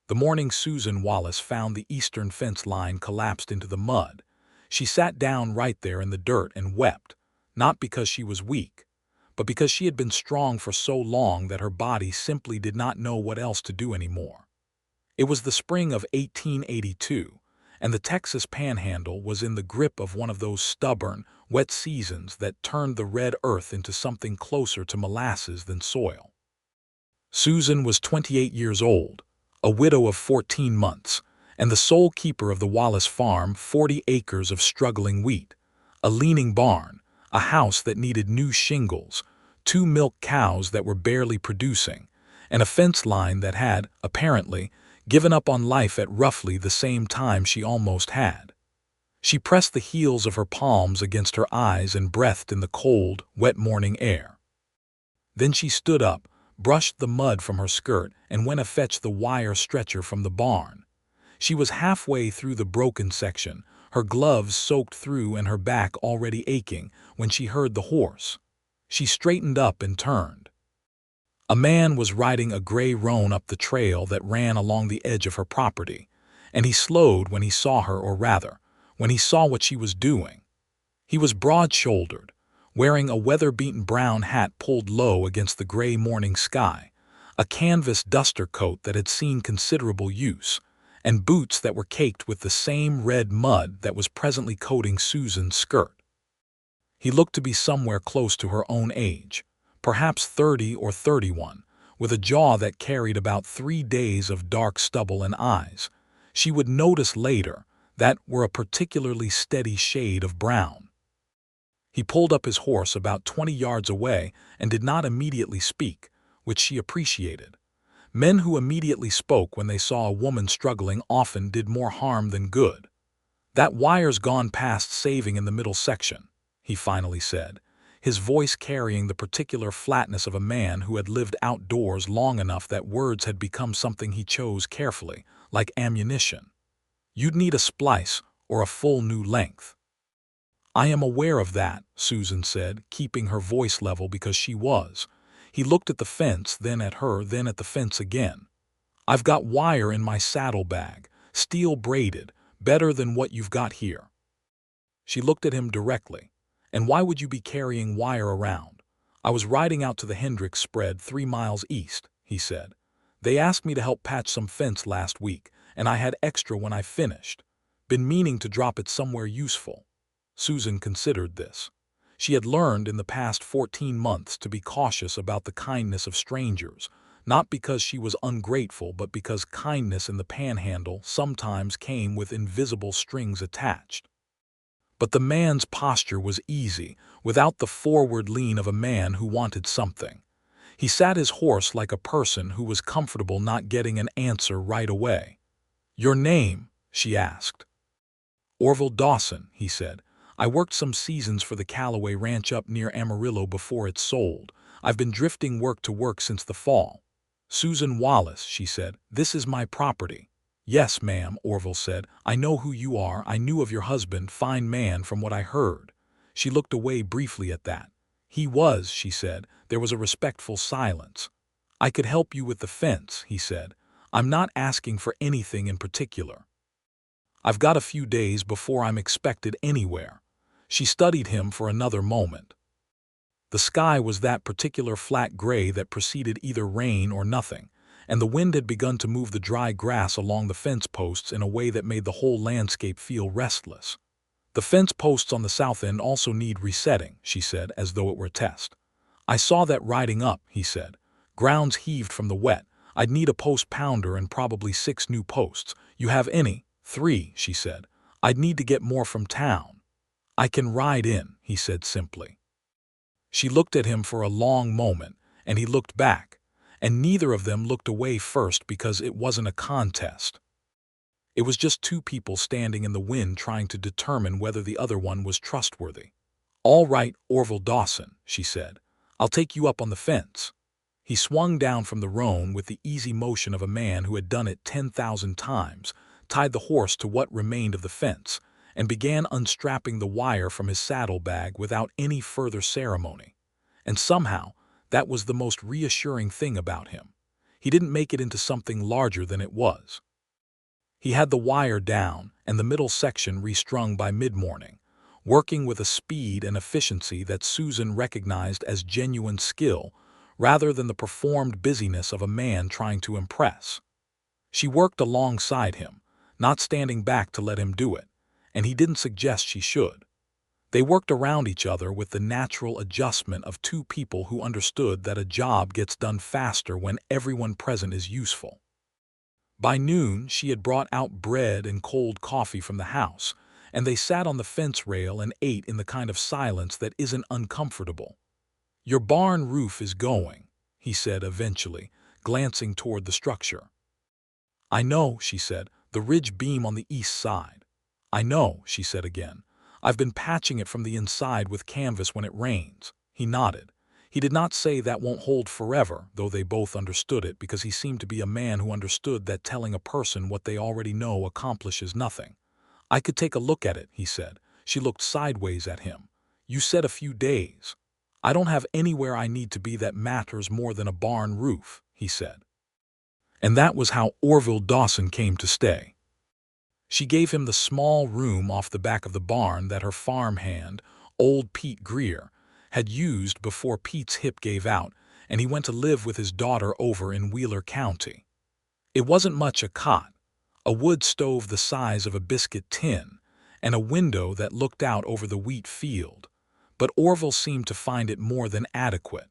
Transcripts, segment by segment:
The morning Susan Wallace found the eastern fence line collapsed into the mud. She sat down right there in the dirt and wept, not because she was weak, but because she had been strong for so long that her body simply did not know what else to do anymore. It was the spring of 1882, and the Texas Panhandle was in the grip of one of those stubborn, wet seasons that turned the red earth into something closer to molasses than soil. Susan was 28 years old, a widow of 14 months, and the sole keeper of the Wallace farm, 40 acres of struggling wheat, a leaning barn, a house that needed new shingles, 2 milk cows that were barely producing, and a fence line that had, apparently, given up on life at roughly the same time she almost had. She pressed the heels of her palms against her eyes and breathed in the cold, wet morning air. Then she stood up, brushed the mud from her skirt, and went to fetch the wire stretcher from the barn. She was halfway through the broken section, her gloves soaked through and her back already aching, when she heard the horse. She straightened up and turned. A man was riding a gray roan up the trail that ran along the edge of her property, and he slowed when he saw her, or rather, when he saw what she was doing. He was broad-shouldered, wearing a weather-beaten brown hat pulled low against the gray morning sky, a canvas duster coat that had seen considerable use, and boots that were caked with the same red mud that was presently coating Susan's skirt. He looked to be somewhere close to her own age, perhaps 30 or 31, with a jaw that carried about 3 days of dark stubble and eyes, she would notice later, that were a particularly steady shade of brown. He pulled up his horse about 20 yards away and did not immediately speak, which she appreciated. Men who immediately spoke when they saw a woman struggling often did more harm than good. "That wire's gone past saving in the middle section," he finally said, his voice carrying the particular flatness of a man who had lived outdoors long enough that words had become something he chose carefully, like ammunition. "You'd need a splice or a full new length." "I am aware of that," Susan said, keeping her voice level because she was. He looked at the fence, then at her, then at the fence again. "I've got wire in my saddlebag, steel braided, better than what you've got here." She looked at him directly. "And why would you be carrying wire around?" "I was riding out to the Hendricks spread 3 miles east," he said. "They asked me to help patch some fence last week, and I had extra when I finished. Been meaning to drop it somewhere useful." Susan considered this. She had learned in the past 14 months to be cautious about the kindness of strangers, not because she was ungrateful but because kindness in the Panhandle sometimes came with invisible strings attached. But the man's posture was easy, without the forward lean of a man who wanted something. He sat his horse like a person who was comfortable not getting an answer right away. "Your name?" she asked. "Orville Dawson," he said. "I worked some seasons for the Cowboy ranch up near Amarillo before it sold. I've been drifting work to work since the fall." "Susan Wallace," she said, "this is my property." "Yes, ma'am," Orville said. "I know who you are. I knew of your husband, fine man from what I heard." She looked away briefly at that. "He was," she said. There was a respectful silence. "I could help you with the fence," he said. "I'm not asking for anything in particular. I've got a few days before I'm expected anywhere." She studied him for another moment. The sky was that particular flat gray that preceded either rain or nothing, and the wind had begun to move the dry grass along the fence posts in a way that made the whole landscape feel restless. "The fence posts on the south end also need resetting," she said, as though it were a test. "I saw that riding up," he said. "Ground's heaved from the wet. I'd need a post pounder and probably 6 new posts. You have any?" "3, she said. "I'd need to get more from town." "I can ride in," he said simply. She looked at him for a long moment, and he looked back, and neither of them looked away first because it wasn't a contest. It was just 2 people standing in the wind trying to determine whether the other one was trustworthy. "All right, Orville Dawson," she said. "I'll take you up on the fence." He swung down from the roan with the easy motion of a man who had done it 10,000 times, tied the horse to what remained of the fence, and began unstrapping the wire from his saddlebag without any further ceremony. And somehow, that was the most reassuring thing about him. He didn't make it into something larger than it was. He had the wire down and the middle section restrung by mid-morning, working with a speed and efficiency that Susan recognized as genuine skill rather than the performed busyness of a man trying to impress. She worked alongside him, not standing back to let him do it, and he didn't suggest she should. They worked around each other with the natural adjustment of two people who understood that a job gets done faster when everyone present is useful. By noon, she had brought out bread and cold coffee from the house, and they sat on the fence rail and ate in the kind of silence that isn't uncomfortable. "Your barn roof is going," he said eventually, glancing toward the structure. "I know," she said, "the ridge beam on the east side." "I know," she said again. "I've been patching it from the inside with canvas when it rains." He nodded. He did not say that won't hold forever, though they both understood it because he seemed to be a man who understood that telling a person what they already know accomplishes nothing. "I could take a look at it," he said. She looked sideways at him. "You said a few days." "I don't have anywhere I need to be that matters more than a barn roof," he said. And that was how Orville Dawson came to stay. She gave him the small room off the back of the barn that her farmhand, old Pete Greer, had used before Pete's hip gave out and he went to live with his daughter over in Wheeler County. It wasn't much a cot, a wood stove the size of a biscuit tin, and a window that looked out over the wheat field, but Orville seemed to find it more than adequate.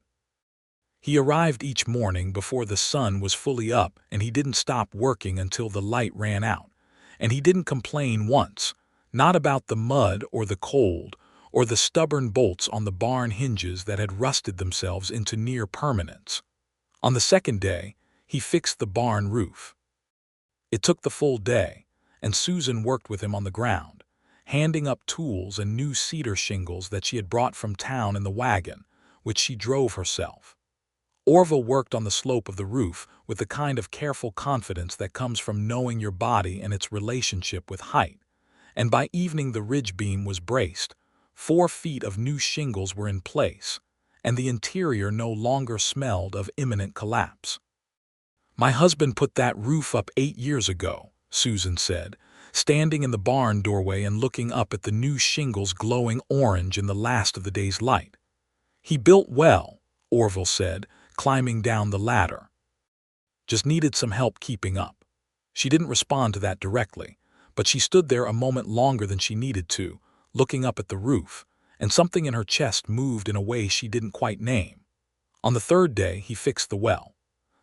He arrived each morning before the sun was fully up and he didn't stop working until the light ran out, and he didn't complain once, not about the mud or the cold, or the stubborn bolts on the barn hinges that had rusted themselves into near permanence. On the second day, he fixed the barn roof. It took the full day, and Susan worked with him on the ground, handing up tools and new cedar shingles that she had brought from town in the wagon, which she drove herself. Orville worked on the slope of the roof with the kind of careful confidence that comes from knowing your body and its relationship with height, and by evening the ridge beam was braced, 4 feet of new shingles were in place, and the interior no longer smelled of imminent collapse. "My husband put that roof up 8 years ago," Susan said, standing in the barn doorway and looking up at the new shingles glowing orange in the last of the day's light. "He built well," Orville said, climbing down the ladder. "Just needed some help keeping up." She didn't respond to that directly, but she stood there a moment longer than she needed to, looking up at the roof, and something in her chest moved in a way she didn't quite name. On the third day, he fixed the well.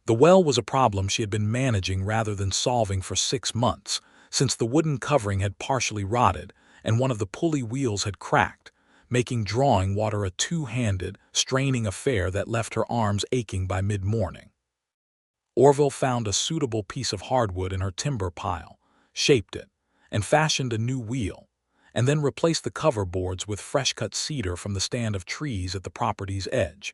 The well was a problem she had been managing rather than solving for 6 months, since the wooden covering had partially rotted and one of the pulley wheels had cracked, making drawing water a two-handed, straining affair that left her arms aching by mid-morning. Orville found a suitable piece of hardwood in her timber pile, shaped it, and fashioned a new wheel, and then replaced the cover boards with fresh-cut cedar from the stand of trees at the property's edge,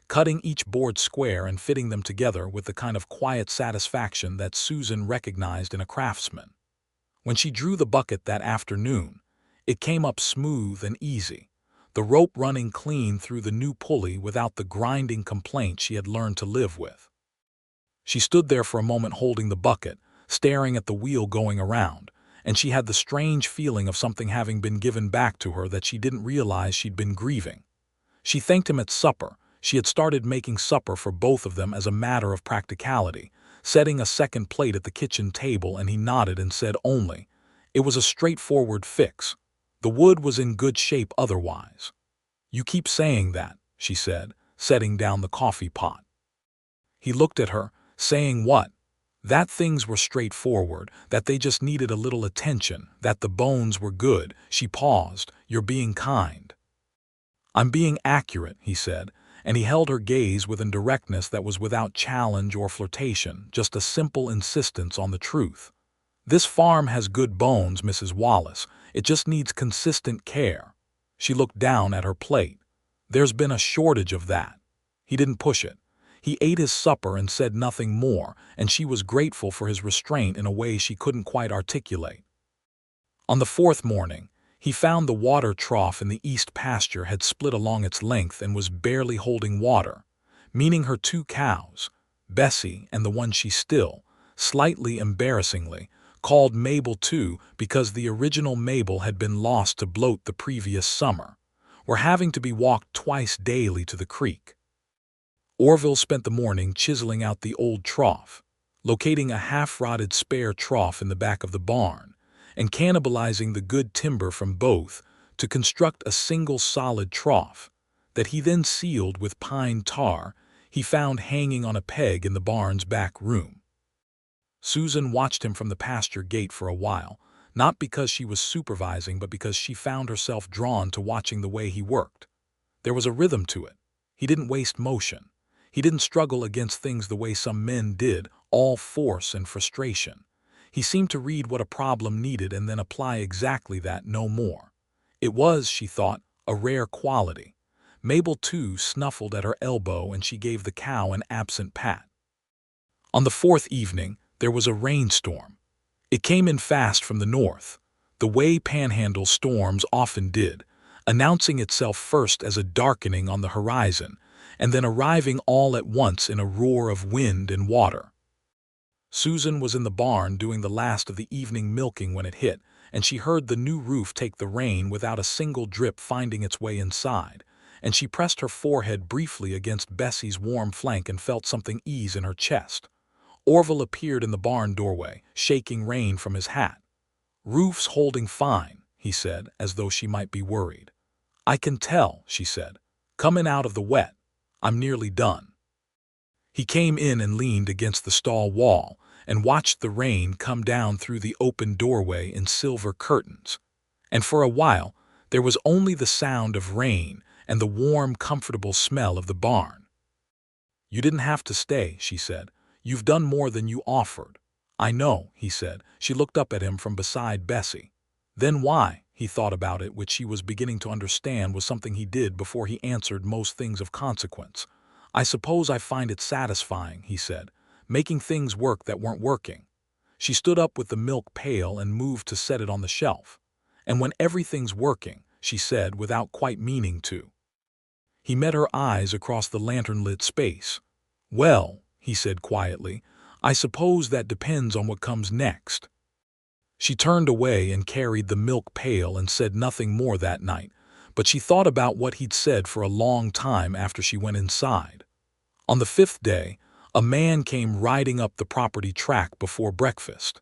cutting each board square and fitting them together with the kind of quiet satisfaction that Susan recognized in a craftsman. When she drew the bucket that afternoon, it came up smooth and easy, the rope running clean through the new pulley without the grinding complaint she had learned to live with. She stood there for a moment holding the bucket, staring at the wheel going around, and she had the strange feeling of something having been given back to her that she didn't realize she'd been grieving. She thanked him at supper. She had started making supper for both of them as a matter of practicality, setting a second plate at the kitchen table, and he nodded and said only, "It was a straightforward fix. The wood was in good shape otherwise." "You keep saying that," she said, setting down the coffee pot. He looked at her, saying what? That things were straightforward, that they just needed a little attention, that the bones were good. She paused. "You're being kind." "I'm being accurate," he said, and he held her gaze with a directness that was without challenge or flirtation, just a simple insistence on the truth. "This farm has good bones, Mrs. Wallace. It just needs consistent care." She looked down at her plate. "There's been a shortage of that." He didn't push it. He ate his supper and said nothing more, and she was grateful for his restraint in a way she couldn't quite articulate. On the 4th morning, he found the water trough in the east pasture had split along its length and was barely holding water, meaning her 2 cows, Bessie, and the one she still, slightly embarrassingly, called Mabel too because the original Mabel had been lost to bloat the previous summer, were having to be walked twice daily to the creek. Orville spent the morning chiseling out the old trough, locating a half-rotted spare trough in the back of the barn, and cannibalizing the good timber from both to construct a single solid trough that he then sealed with pine tar he found hanging on a peg in the barn's back room. Susan watched him from the pasture gate for a while, not because she was supervising but because she found herself drawn to watching the way he worked. There was a rhythm to it. He didn't waste motion. He didn't struggle against things the way some men did, all force and frustration. He seemed to read what a problem needed and then apply exactly that, no more. It was, she thought, a rare quality. Mabel, too, snuffled at her elbow and she gave the cow an absent pat. On the fourth evening, there was a rainstorm. It came in fast from the north, the way panhandle storms often did, announcing itself first as a darkening on the horizon, and then arriving all at once in a roar of wind and water. Susan was in the barn doing the last of the evening milking when it hit, and she heard the new roof take the rain without a single drip finding its way inside, and she pressed her forehead briefly against Bessie's warm flank and felt something ease in her chest. Orville appeared in the barn doorway, shaking rain from his hat. "Roof's holding fine," he said, as though she might be worried. "I can tell," she said. "Coming out of the wet. I'm nearly done." He came in and leaned against the stall wall and watched the rain come down through the open doorway in silver curtains. And for a while, there was only the sound of rain and the warm, comfortable smell of the barn. "You didn't have to stay," she said. "You've done more than you offered." "I know," he said. She looked up at him from beside Bessie. Then why? He thought about it, which he was beginning to understand was something he did before he answered most things of consequence. "I suppose I find it satisfying," he said, "making things work that weren't working." She stood up with the milk pail and moved to set it on the shelf. "And when everything's working," she said without quite meaning to. He met her eyes across the lantern-lit space. "Well," he said quietly, "I suppose that depends on what comes next." She turned away and carried the milk pail and said nothing more that night, but she thought about what he'd said for a long time after she went inside. On the fifth day, a man came riding up the property track before breakfast.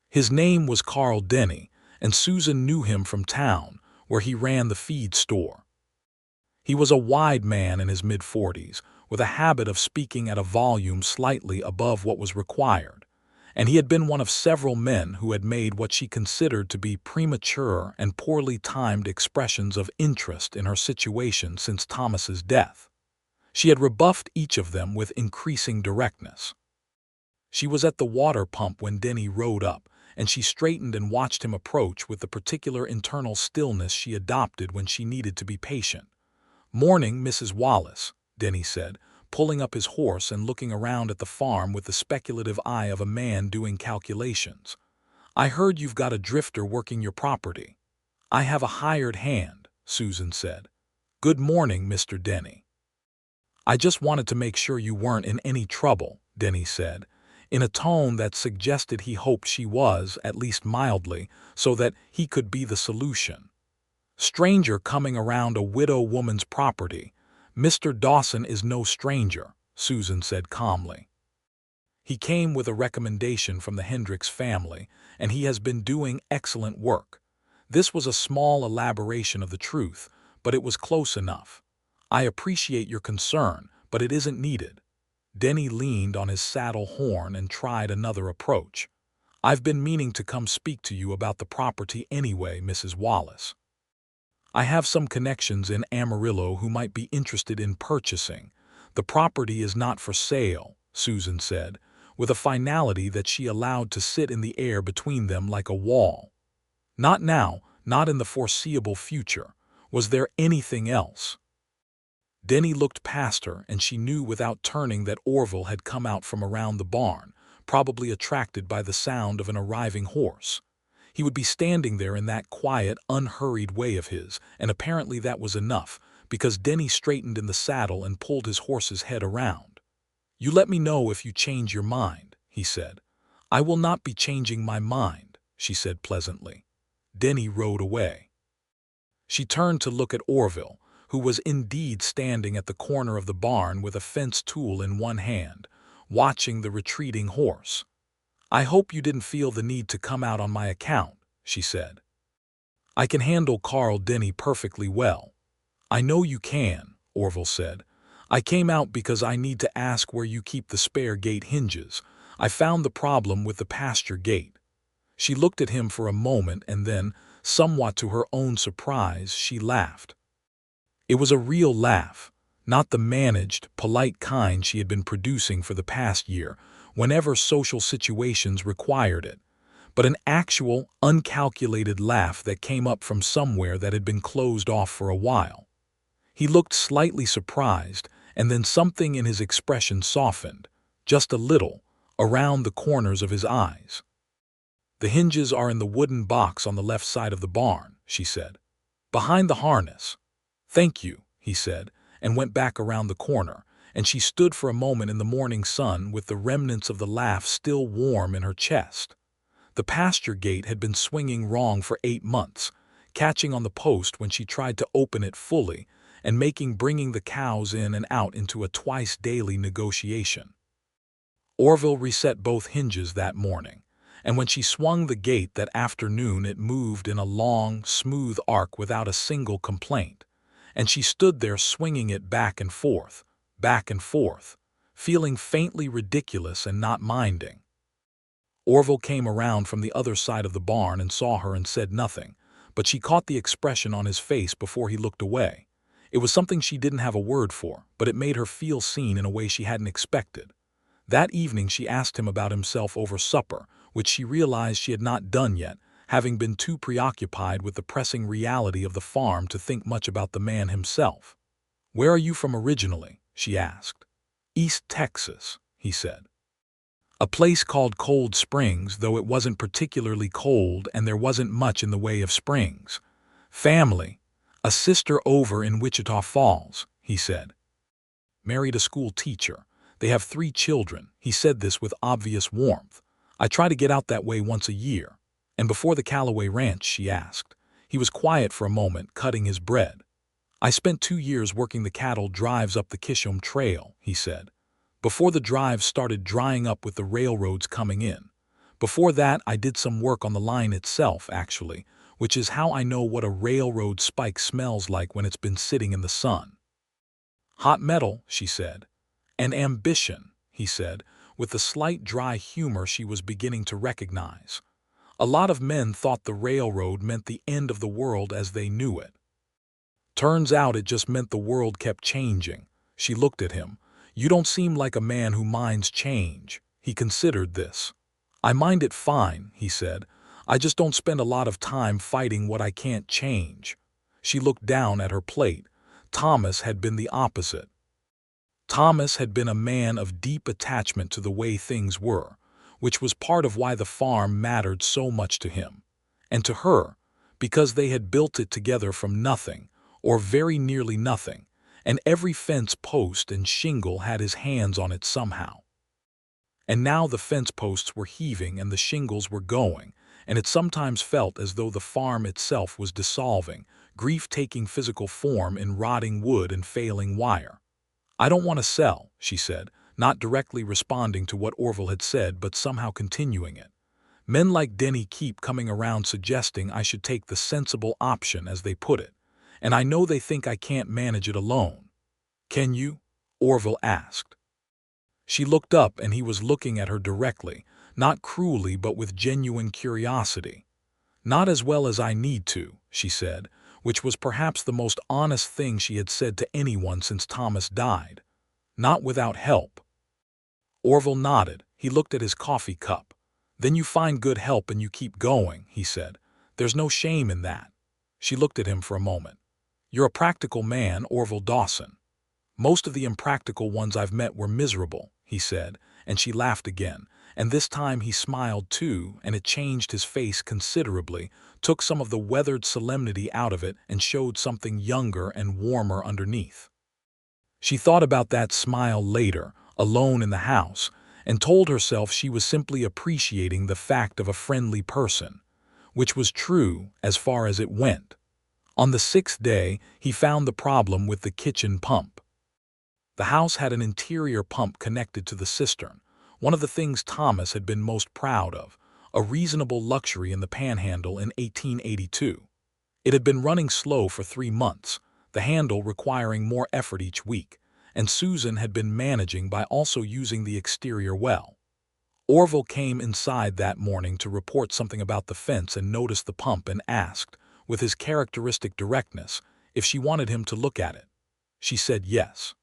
His name was Carl Denny, and Susan knew him from town, where he ran the feed store. He was a wide man in his mid-40s, with a habit of speaking at a volume slightly above what was required, and he had been one of several men who had made what she considered to be premature and poorly timed expressions of interest in her situation since Thomas's death. She had rebuffed each of them with increasing directness. She was at the water pump when Denny rode up, and she straightened and watched him approach with the particular internal stillness she adopted when she needed to be patient. "Morning, Mrs. Wallace," Denny said, pulling up his horse and looking around at the farm with the speculative eye of a man doing calculations. "I heard you've got a drifter working your property." "I have a hired hand," Susan said. "Good morning, Mr. Denny." "I just wanted to make sure you weren't in any trouble," Denny said, in a tone that suggested he hoped she was, at least mildly, so that he could be the solution. "Stranger coming around a widow woman's property. Mr. Dawson is no stranger," Susan said calmly. "He came with a recommendation from the Hendricks family, and he has been doing excellent work." This was a small elaboration of the truth, but it was close enough. "I appreciate your concern, but it isn't needed." Denny leaned on his saddle horn and tried another approach. "I've been meaning to come speak to you about the property anyway, Mrs. Wallace. I have some connections in Amarillo who might be interested in purchasing. The property is not for sale," Susan said, with a finality that she allowed to sit in the air between them like a wall. "Not now, not in the foreseeable future. Was there anything else?" Denny looked past her, and she knew without turning that Orville had come out from around the barn, probably attracted by the sound of an arriving horse. He would be standing there in that quiet, unhurried way of his, and apparently that was enough, because Denny straightened in the saddle and pulled his horse's head around. "You let me know if you change your mind," he said. "I will not be changing my mind," she said pleasantly. Denny rode away. She turned to look at Orville, who was indeed standing at the corner of the barn with a fence tool in one hand, watching the retreating horse. "I hope you didn't feel the need to come out on my account," she said. "I can handle Carl Denny perfectly well." "I know you can," Orville said. "I came out because I need to ask where you keep the spare gate hinges. I found the problem with the pasture gate." She looked at him for a moment and then, somewhat to her own surprise, she laughed. It was a real laugh, not the managed, polite kind she had been producing for the past year, whenever social situations required it, but an actual, uncalculated laugh that came up from somewhere that had been closed off for a while. He looked slightly surprised, and then something in his expression softened, just a little, around the corners of his eyes. "The hinges are in the wooden box on the left side of the barn," she said. "Behind the harness." "Thank you," he said, and went back around the corner, and she stood for a moment in the morning sun with the remnants of the laugh still warm in her chest. The pasture gate had been swinging wrong for 8 months, catching on the post when she tried to open it fully, and making bringing the cows in and out into a twice-daily negotiation. Orville reset both hinges that morning, and when she swung the gate that afternoon it moved in a long, smooth arc without a single complaint, and she stood there swinging it back and forth, feeling faintly ridiculous and not minding. Orville came around from the other side of the barn and saw her and said nothing, but she caught the expression on his face before he looked away. It was something she didn't have a word for, but it made her feel seen in a way she hadn't expected. That evening she asked him about himself over supper, which she realized she had not done yet, having been too preoccupied with the pressing reality of the farm to think much about the man himself. "Where are you from originally?" she asked. "East Texas," he said. "A place called Cold Springs, though it wasn't particularly cold and there wasn't much in the way of springs. Family, a sister over in Wichita Falls," he said. "Married a school teacher. They have 3 children." He said this with obvious warmth. "I try to get out that way once a year." "And before the Callaway Ranch?" she asked. He was quiet for a moment, cutting his bread. "I spent 2 years working the cattle drives up the Kishom Trail," he said. "Before the drives started drying up with the railroads coming in. Before that I did some work on the line itself, actually, which is how I know what a railroad spike smells like when it's been sitting in the sun." "Hot metal," she said. "And ambition," he said, with the slight dry humor she was beginning to recognize. "A lot of men thought the railroad meant the end of the world as they knew it. Turns out it just meant the world kept changing." She looked at him. "You don't seem like a man who minds change." He considered this. "I mind it fine," he said. "I just don't spend a lot of time fighting what I can't change." She looked down at her plate. Thomas had been the opposite. Thomas had been a man of deep attachment to the way things were, which was part of why the farm mattered so much to him. And to her, because they had built it together from nothing, or very nearly nothing, and every fence post and shingle had his hands on it somehow. And now the fence posts were heaving and the shingles were going, and it sometimes felt as though the farm itself was dissolving, grief taking physical form in rotting wood and failing wire. "I don't want to sell," she said, not directly responding to what Orville had said but somehow continuing it. "Men like Denny keep coming around suggesting I should take the sensible option, as they put it, and I know they think I can't manage it alone." "Can you?" Orville asked. She looked up and he was looking at her directly, not cruelly but with genuine curiosity. "Not as well as I need to," she said, which was perhaps the most honest thing she had said to anyone since Thomas died. "Not without help." Orville nodded. He looked at his coffee cup. "Then you find good help and you keep going," he said. "There's no shame in that." She looked at him for a moment. "You're a practical man, Orville Dawson." "Most of the impractical ones I've met were miserable," he said, and she laughed again, and this time he smiled too, and it changed his face considerably, took some of the weathered solemnity out of it and showed something younger and warmer underneath. She thought about that smile later, alone in the house, and told herself she was simply appreciating the fact of a friendly person, which was true as far as it went. On the sixth day, he found the problem with the kitchen pump. The house had an interior pump connected to the cistern, one of the things Thomas had been most proud of, a reasonable luxury in the panhandle in 1882. It had been running slow for 3 months, the handle requiring more effort each week, and Susan had been managing by also using the exterior well. Orville came inside that morning to report something about the fence and noticed the pump and asked, with his characteristic directness, if she wanted him to look at it. She said yes.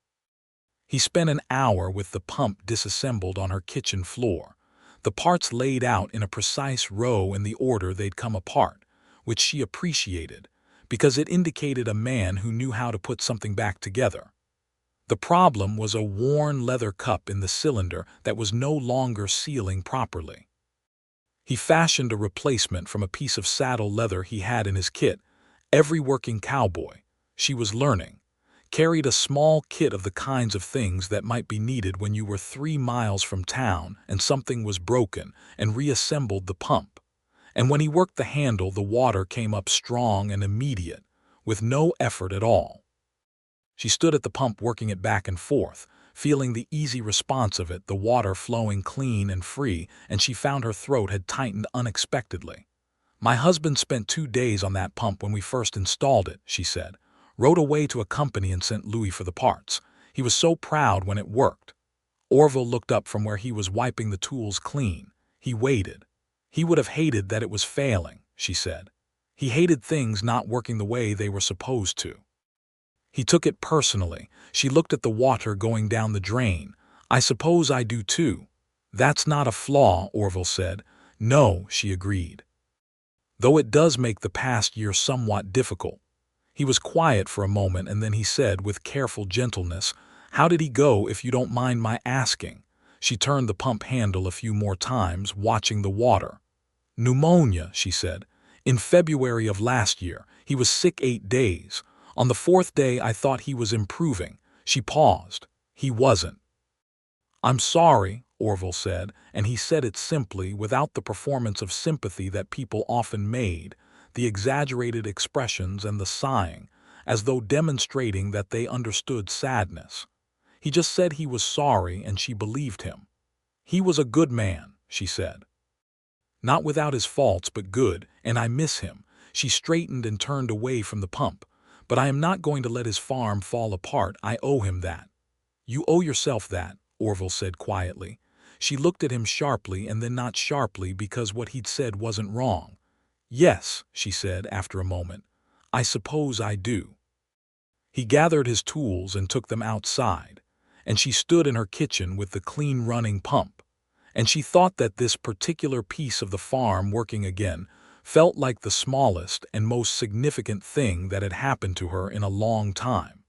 He spent an hour with the pump disassembled on her kitchen floor, the parts laid out in a precise row in the order they'd come apart, which she appreciated, because it indicated a man who knew how to put something back together. The problem was a worn leather cup in the cylinder that was no longer sealing properly. He fashioned a replacement from a piece of saddle leather he had in his kit. Every working cowboy, she was learning, carried a small kit of the kinds of things that might be needed when you were 3 miles from town and something was broken, and reassembled the pump. And when he worked the handle, the water came up strong and immediate, with no effort at all. She stood at the pump working it back and forth, feeling the easy response of it, the water flowing clean and free, and she found her throat had tightened unexpectedly. "My husband spent 2 days on that pump when we first installed it," she said. "Rode away to a company in St. Louis for the parts. He was so proud when it worked." Orville looked up from where he was wiping the tools clean. He waited. He would have hated that it was failing, she said. He hated things not working the way they were supposed to. He took it personally. She looked at the water going down the drain. "I suppose I do too." "That's not a flaw," Orville said. "No," she agreed. "Though it does make the past year somewhat difficult." He was quiet for a moment, and then he said with careful gentleness, "How did he go, if you don't mind my asking?" She turned the pump handle a few more times, watching the water. "Pneumonia," she said. "In February of last year. He was sick 8 days. On the 4th day I thought he was improving." She paused. "He wasn't." "I'm sorry," Orville said, and he said it simply, without the performance of sympathy that people often made, the exaggerated expressions and the sighing, as though demonstrating that they understood sadness. He just said he was sorry, and she believed him. "He was a good man," she said. "Not without his faults, but good, and I miss him." She straightened and turned away from the pump. "But I am not going to let his farm fall apart. I owe him that." "You owe yourself that," Orville said quietly. She looked at him sharply, and then not sharply, because what he'd said wasn't wrong. "Yes," she said after a moment. "I suppose I do." He gathered his tools and took them outside, and she stood in her kitchen with the clean running pump, and she thought that this particular piece of the farm working again felt like the smallest and most significant thing that had happened to her in a long time.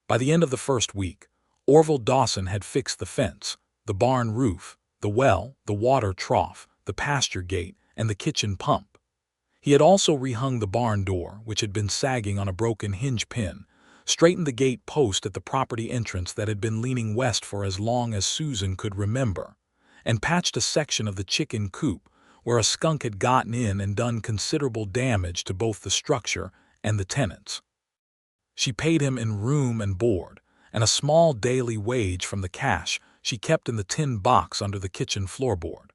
By the end of the first week, Orville Dawson had fixed the fence, the barn roof, the well, the water trough, the pasture gate, and the kitchen pump. He had also rehung the barn door, which had been sagging on a broken hinge pin, straightened the gate post at the property entrance that had been leaning west for as long as Susan could remember, and patched a section of the chicken coop where a skunk had gotten in and done considerable damage to both the structure and the tenants. She paid him in room and board, and a small daily wage from the cash she kept in the tin box under the kitchen floorboard.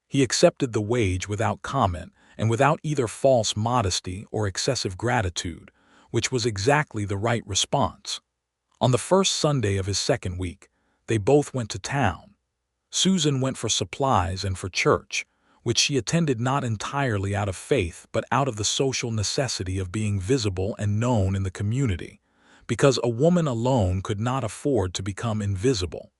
He accepted the wage without comment and without either false modesty or excessive gratitude, which was exactly the right response. On the first Sunday of his second week, they both went to town. Susan went for supplies and for church, which she attended not entirely out of faith but out of the social necessity of being visible and known in the community, because a woman alone could not afford to become invisible.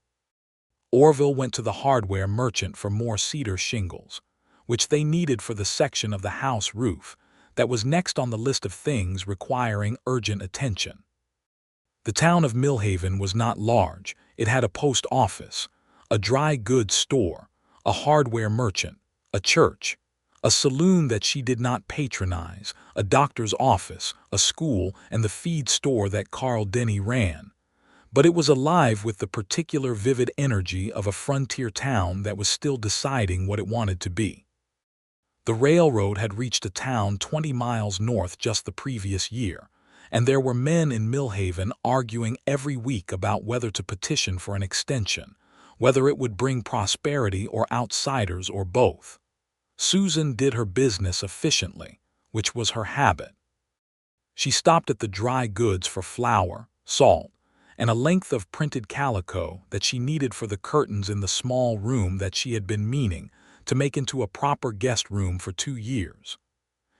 Orville went to the hardware merchant for more cedar shingles, which they needed for the section of the house roof that was next on the list of things requiring urgent attention. The town of Millhaven was not large. It had a post office, a dry goods store, a hardware merchant, a church, a saloon that she did not patronize, a doctor's office, a school, and the feed store that Carl Denny ran. but it was alive with the particular vivid energy of a frontier town that was still deciding what it wanted to be. The railroad had reached a town 20 miles north just the previous year, and there were men in Millhaven arguing every week about whether to petition for an extension, whether it would bring prosperity or outsiders or both. Susan did her business efficiently, which was her habit. She stopped at the dry goods for flour, salt, and a length of printed calico that she needed for the curtains in the small room that she had been meaning to make into a proper guest room for 2 years.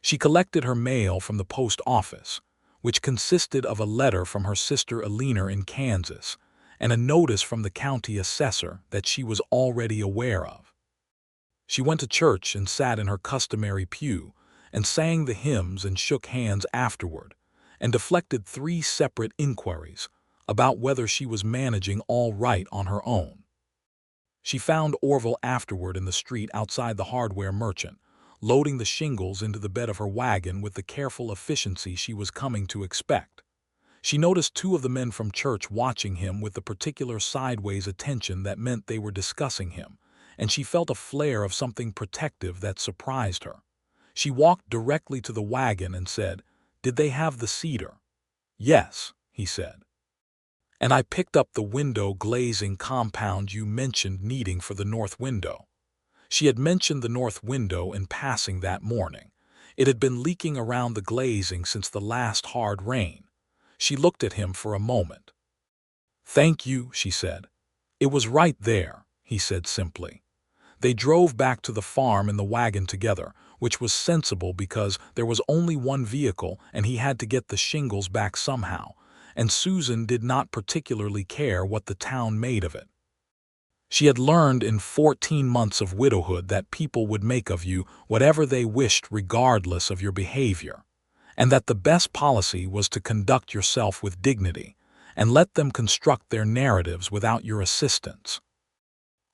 She collected her mail from the post office, which consisted of a letter from her sister Eleanor in Kansas and a notice from the county assessor that she was already aware of. She went to church and sat in her customary pew and sang the hymns and shook hands afterward, and deflected 3 separate inquiries about whether she was managing all right on her own. She found Orville afterward in the street outside the hardware merchant, loading the shingles into the bed of her wagon with the careful efficiency she was coming to expect. She noticed 2 of the men from church watching him with the particular sideways attention that meant they were discussing him, and she felt a flare of something protective that surprised her. She walked directly to the wagon and said, "Did they have the cedar?" "Yes," he said. "And I picked up the window glazing compound you mentioned needing for the north window." She had mentioned the north window in passing that morning. It had been leaking around the glazing since the last hard rain. She looked at him for a moment. "Thank you," she said. "It was right there," he said simply. They drove back to the farm in the wagon together, which was sensible because there was only one vehicle and he had to get the shingles back somehow, and Susan did not particularly care what the town made of it. She had learned in 14 months of widowhood that people would make of you whatever they wished regardless of your behavior, and that the best policy was to conduct yourself with dignity and let them construct their narratives without your assistance.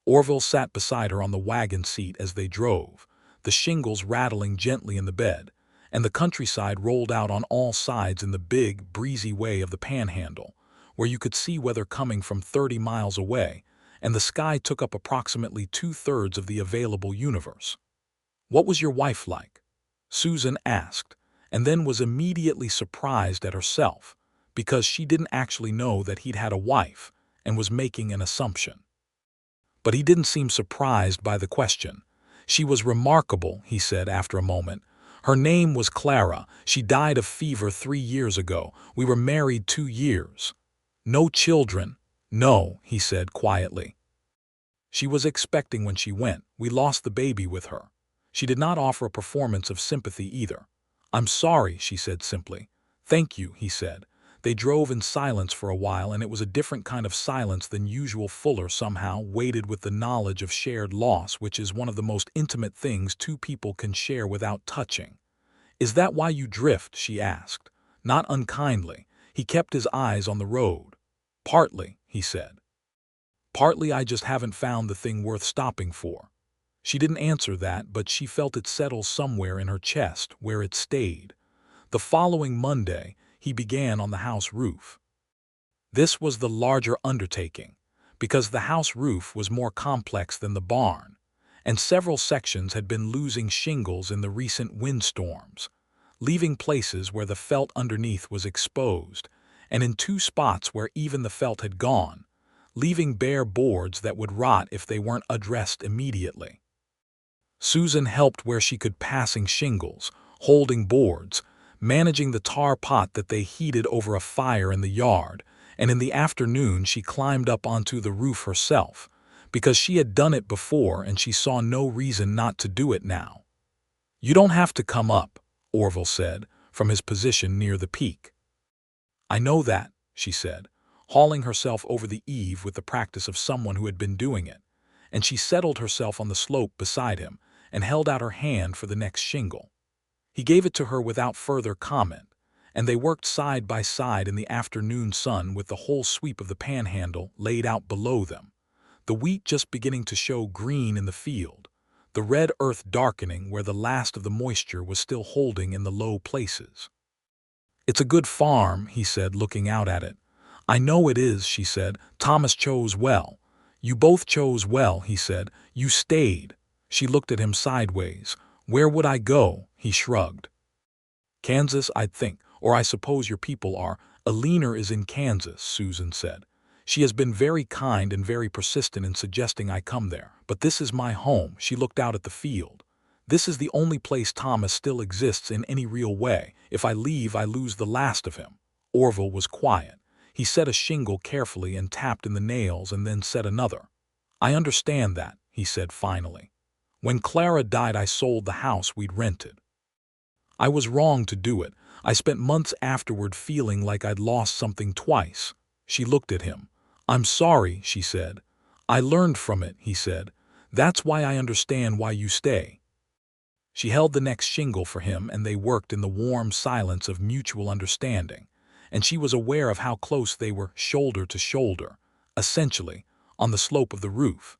Orville sat beside her on the wagon seat as they drove, the shingles rattling gently in the bed, and the countryside rolled out on all sides in the big, breezy way of the panhandle, where you could see weather coming from 30 miles away, and the sky took up approximately 2/3 of the available universe. "What was your wife like?" Susan asked, and then was immediately surprised at herself, because she didn't actually know that he'd had a wife and was making an assumption. But he didn't seem surprised by the question. "She was remarkable," he said after a moment. "Her name was Clara. She died of fever 3 years ago. We were married 2 years. No children." "No," he said quietly. "She was expecting when she went. We lost the baby with her." She did not offer a performance of sympathy either. "I'm sorry," she said simply. "Thank you," he said. They drove in silence for a while, and it was a different kind of silence than usual, fuller somehow, weighted with the knowledge of shared loss, which is one of the most intimate things 2 people can share without touching. "Is that why you drift?" she asked, not unkindly. He kept his eyes on the road. "Partly," he said. "Partly I just haven't found the thing worth stopping for." She didn't answer that, but she felt it settle somewhere in her chest, where it stayed. The following Monday, he began on the house roof. This was the larger undertaking, because the house roof was more complex than the barn, and several sections had been losing shingles in the recent windstorms, leaving places where the felt underneath was exposed, and in 2 spots where even the felt had gone, leaving bare boards that would rot if they weren't addressed immediately. Susan helped where she could, passing shingles, holding boards, managing the tar pot that they heated over a fire in the yard, and in the afternoon she climbed up onto the roof herself, because she had done it before and she saw no reason not to do it now. "You don't have to come up," Orville said, from his position near the peak. "I know that," she said, hauling herself over the eave with the practice of someone who had been doing it, and she settled herself on the slope beside him and held out her hand for the next shingle. He gave it to her without further comment, and they worked side by side in the afternoon sun with the whole sweep of the panhandle laid out below them, the wheat just beginning to show green in the field, the red earth darkening where the last of the moisture was still holding in the low places. "It's a good farm," he said, looking out at it. "I know it is," she said. "Thomas chose well." "You both chose well," he said. "You stayed." She looked at him sideways. "Where would I go?" He shrugged. "Kansas, I think, or I suppose your people are. Eleanor is in Kansas," Susan said. "She has been very kind and very persistent in suggesting I come there. But this is my home." She looked out at the field. "This is the only place Thomas still exists in any real way. If I leave, I lose the last of him." Orville was quiet. He set a shingle carefully and tapped in the nails and then set another. "I understand that," he said finally. "When Clara died, I sold the house we'd rented. I was wrong to do it. I spent months afterward feeling like I'd lost something twice." She looked at him. "I'm sorry," she said. "I learned from it," he said. "That's why I understand why you stay." She held the next shingle for him, and they worked in the warm silence of mutual understanding. And she was aware of how close they were, shoulder to shoulder, essentially, on the slope of the roof,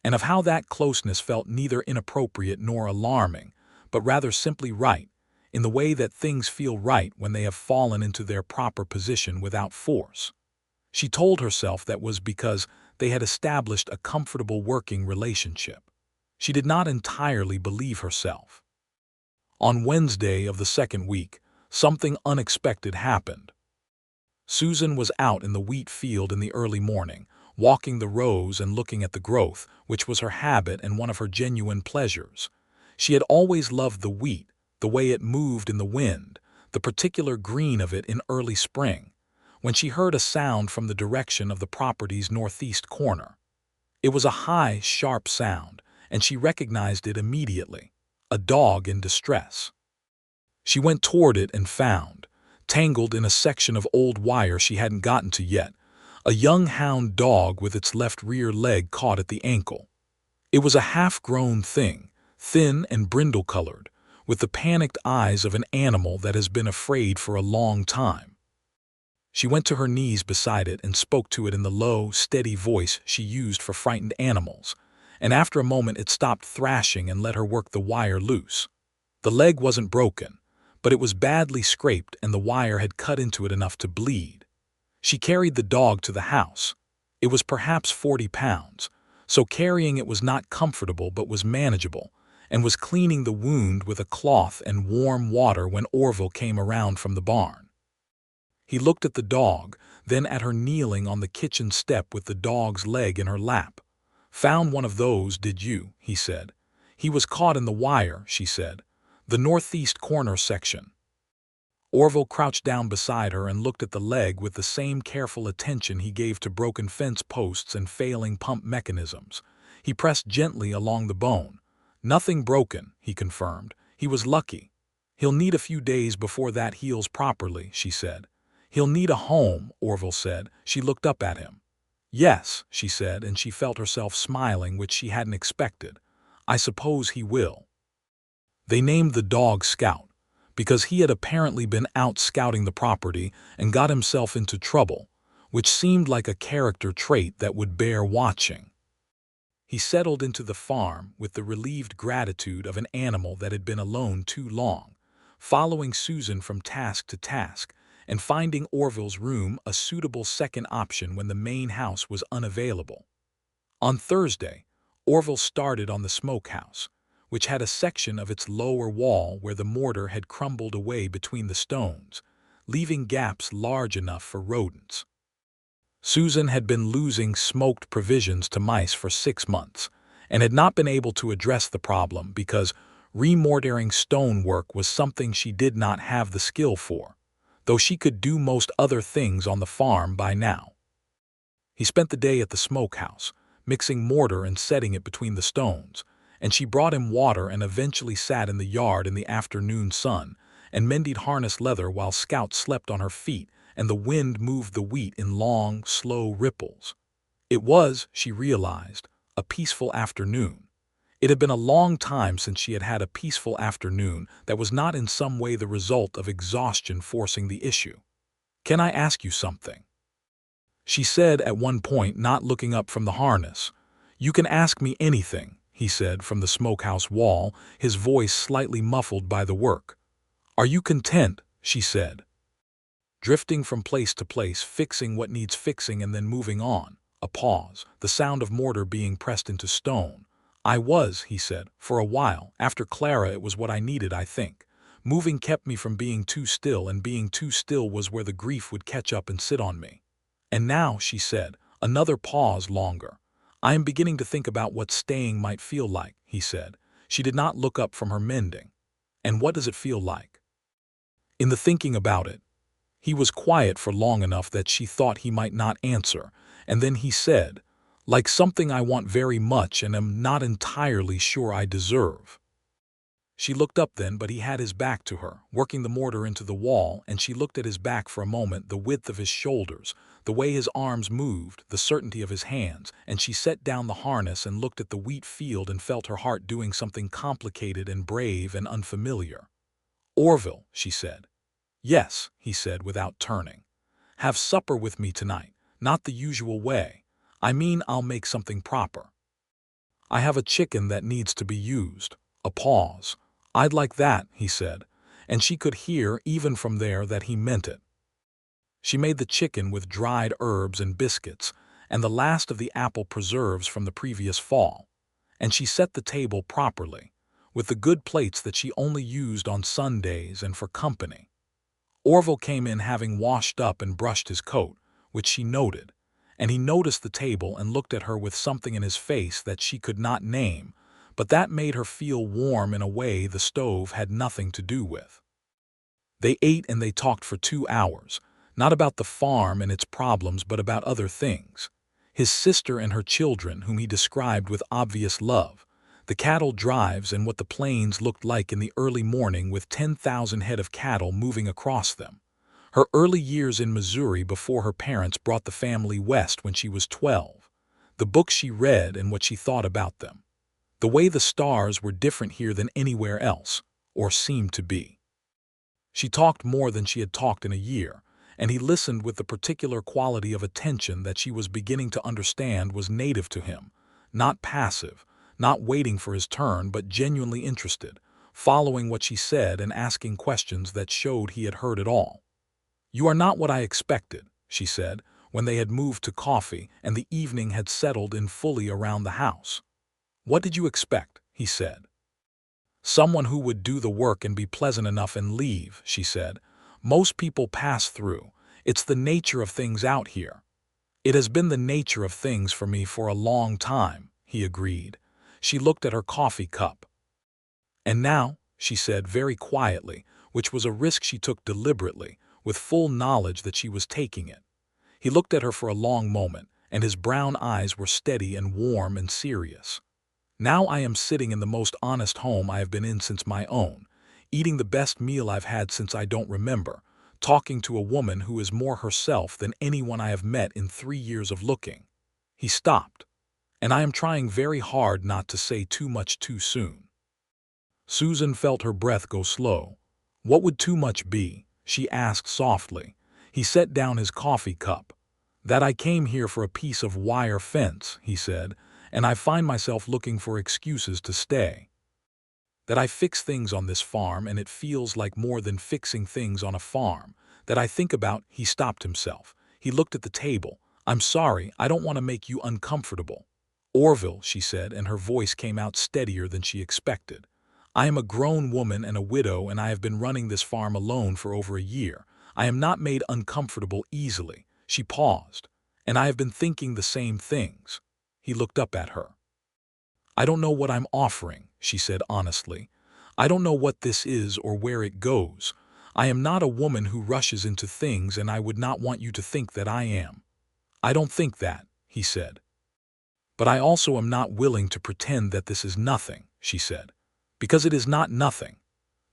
and of how that closeness felt neither inappropriate nor alarming, but rather simply right, in the way that things feel right when they have fallen into their proper position without force. She told herself that was because they had established a comfortable working relationship. She did not entirely believe herself. On Wednesday of the second week, something unexpected happened. Susan was out in the wheat field in the early morning, walking the rows and looking at the growth, which was her habit and one of her genuine pleasures. She had always loved the wheat, the way it moved in the wind, the particular green of it in early spring, when she heard a sound from the direction of the property's northeast corner. It was a high, sharp sound, and she recognized it immediately: a dog in distress. She went toward it and found, tangled in a section of old wire she hadn't gotten to yet, a young hound dog with its left rear leg caught at the ankle. It was a half-grown thing, thin and brindle-colored, with the panicked eyes of an animal that has been afraid for a long time. She went to her knees beside it and spoke to it in the low, steady voice she used for frightened animals, and after a moment it stopped thrashing and let her work the wire loose. The leg wasn't broken, but it was badly scraped and the wire had cut into it enough to bleed. She carried the dog to the house. It was perhaps 40 pounds, so carrying it was not comfortable but was manageable, and was cleaning the wound with a cloth and warm water when Orville came around from the barn. He looked at the dog, then at her kneeling on the kitchen step with the dog's leg in her lap. "Found one of those, did you?" he said. "He was caught in the wire," she said. "The northeast corner section." Orville crouched down beside her and looked at the leg with the same careful attention he gave to broken fence posts and failing pump mechanisms. He pressed gently along the bone. "Nothing broken," he confirmed. "He was lucky. He'll need a few days before that heals properly," she said. "He'll need a home," Orville said. She looked up at him. "Yes," she said, and she felt herself smiling, which she hadn't expected. "I suppose he will." They named the dog Scout, because he had apparently been out scouting the property and got himself into trouble, which seemed like a character trait that would bear watching. He settled into the farm with the relieved gratitude of an animal that had been alone too long, following Susan from task to task, and finding Orville's room a suitable second option when the main house was unavailable. On Thursday, Orville started on the smokehouse, which had a section of its lower wall where the mortar had crumbled away between the stones, leaving gaps large enough for rodents. Susan had been losing smoked provisions to mice for 6 months, and had not been able to address the problem because remortaring stonework was something she did not have the skill for, though she could do most other things on the farm by now. He spent the day at the smokehouse, mixing mortar and setting it between the stones, and she brought him water and eventually sat in the yard in the afternoon sun and mended harness leather while Scout slept on her feet and the wind moved the wheat in long, slow ripples. It was, she realized, a peaceful afternoon. It had been a long time since she had had a peaceful afternoon that was not in some way the result of exhaustion forcing the issue. "Can I ask you something?" she said at one point, not looking up from the harness. "You can ask me anything," he said from the smokehouse wall, his voice slightly muffled by the work. "Are you content?" she said. drifting from place to place, fixing what needs fixing and then moving on. A pause, the sound of mortar being pressed into stone. I was, he said, for a while. After Clara, it was what I needed, I think. Moving kept me from being too still, and being too still was where the grief would catch up and sit on me. And now, she said, another pause longer. I am beginning to think about what staying might feel like, he said. She did not look up from her mending. And what does it feel like? In the thinking about it, he was quiet for long enough that she thought he might not answer, and then he said, like something I want very much and am not entirely sure I deserve. She looked up then, but he had his back to her, working the mortar into the wall, and she looked at his back for a moment, the width of his shoulders, the way his arms moved, the certainty of his hands, and she set down the harness and looked at the wheat field and felt her heart doing something complicated and brave and unfamiliar. Orville, she said. Yes, he said without turning. Have supper with me tonight, not the usual way. I mean, I'll make something proper. I have a chicken that needs to be used. A pause. I'd like that, he said, and she could hear even from there that he meant it. She made the chicken with dried herbs and biscuits, and the last of the apple preserves from the previous fall, and she set the table properly, with the good plates that she only used on Sundays and for company. Orville came in having washed up and brushed his coat, which she noted, and he noticed the table and looked at her with something in his face that she could not name, but that made her feel warm in a way the stove had nothing to do with. They ate and they talked for 2 hours, not about the farm and its problems but about other things. His sister and her children, whom he described with obvious love, the cattle drives and what the plains looked like in the early morning with 10,000 head of cattle moving across them. Her early years in Missouri before her parents brought the family west when she was 12. The books she read and what she thought about them. The way the stars were different here than anywhere else, or seemed to be. She talked more than she had talked in a year, and he listened with the particular quality of attention that she was beginning to understand was native to him, not passive, not waiting for his turn but genuinely interested, following what she said and asking questions that showed he had heard it all. You are not what I expected, she said, when they had moved to coffee and the evening had settled in fully around the house. What did you expect? He said. Someone who would do the work and be pleasant enough and leave, she said. Most people pass through. It's the nature of things out here. It has been the nature of things for me for a long time, he agreed. She looked at her coffee cup. And now, she said very quietly, which was a risk she took deliberately, with full knowledge that she was taking it. He looked at her for a long moment, and his brown eyes were steady and warm and serious. Now I am sitting in the most honest home I have been in since my own, eating the best meal I've had since I don't remember, talking to a woman who is more herself than anyone I have met in 3 years of looking. He stopped. And I am trying very hard not to say too much too soon. Susan felt her breath go slow. What would too much be? She asked softly. He set down his coffee cup. That I came here for a piece of wire fence, he said, and I find myself looking for excuses to stay. That I fix things on this farm and it feels like more than fixing things on a farm. That I think about, he stopped himself. He looked at the table. I'm sorry, I don't want to make you uncomfortable. Orville, she said, and her voice came out steadier than she expected. I am a grown woman and a widow, and I have been running this farm alone for over a year. I am not made uncomfortable easily. She paused. And I have been thinking the same things. He looked up at her. I don't know what I'm offering, she said honestly. I don't know what this is or where it goes. I am not a woman who rushes into things, and I would not want you to think that I am. I don't think that, he said. But I also am not willing to pretend that this is nothing, she said, because it is not nothing.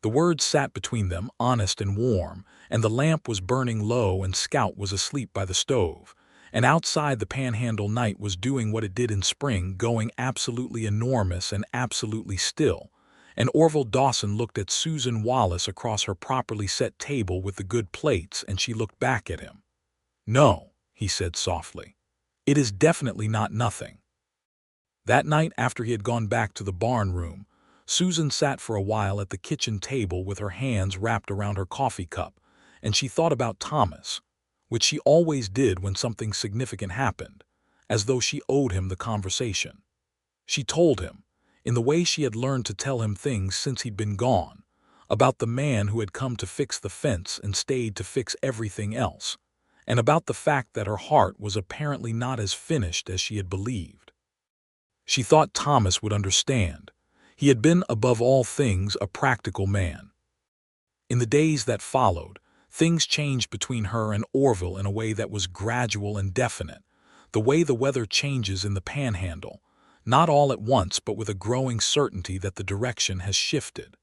The words sat between them, honest and warm, and the lamp was burning low and Scout was asleep by the stove, and outside the panhandle night was doing what it did in spring, going absolutely enormous and absolutely still, and Orville Dawson looked at Susan Wallace across her properly set table with the good plates, and she looked back at him. No, he said softly. It is definitely not nothing. That night, after he had gone back to the barn room, Susan sat for a while at the kitchen table with her hands wrapped around her coffee cup, and she thought about Thomas, which she always did when something significant happened, as though she owed him the conversation. She told him, in the way she had learned to tell him things since he'd been gone, about the man who had come to fix the fence and stayed to fix everything else, and about the fact that her heart was apparently not as finished as she had believed. She thought Thomas would understand. He had been above all things a practical man. In the days that followed, things changed between her and Orville in a way that was gradual and definite, the way the weather changes in the panhandle, not all at once but with a growing certainty that the direction has shifted.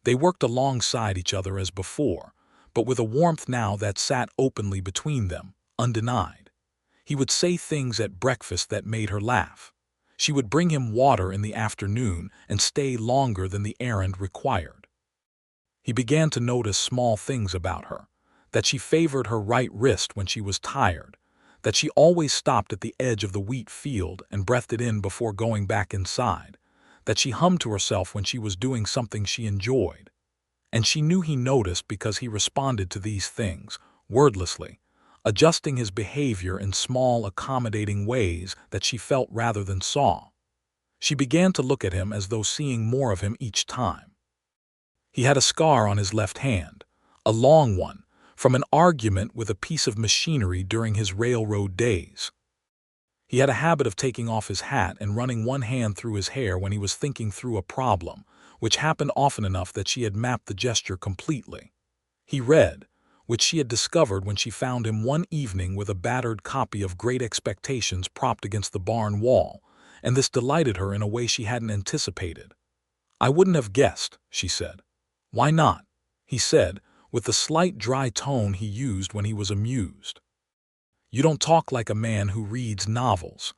They worked alongside each other as before, but with a warmth now that sat openly between them, undenied. He would say things at breakfast that made her laugh. She would bring him water in the afternoon and stay longer than the errand required. He began to notice small things about her, that she favored her right wrist when she was tired, that she always stopped at the edge of the wheat field and breathed it in before going back inside, that she hummed to herself when she was doing something she enjoyed. And she knew he noticed because he responded to these things, wordlessly, adjusting his behavior in small, accommodating ways that she felt rather than saw. She began to look at him as though seeing more of him each time. He had a scar on his left hand, a long one, from an argument with a piece of machinery during his railroad days. He had a habit of taking off his hat and running one hand through his hair when he was thinking through a problem, which happened often enough that she had mapped the gesture completely. He read, which she had discovered when she found him one evening with a battered copy of Great Expectations propped against the barn wall, and this delighted her in a way she hadn't anticipated. "I wouldn't have guessed," she said. "Why not?" he said, with the slight dry tone he used when he was amused. "You don't talk like a man who reads novels."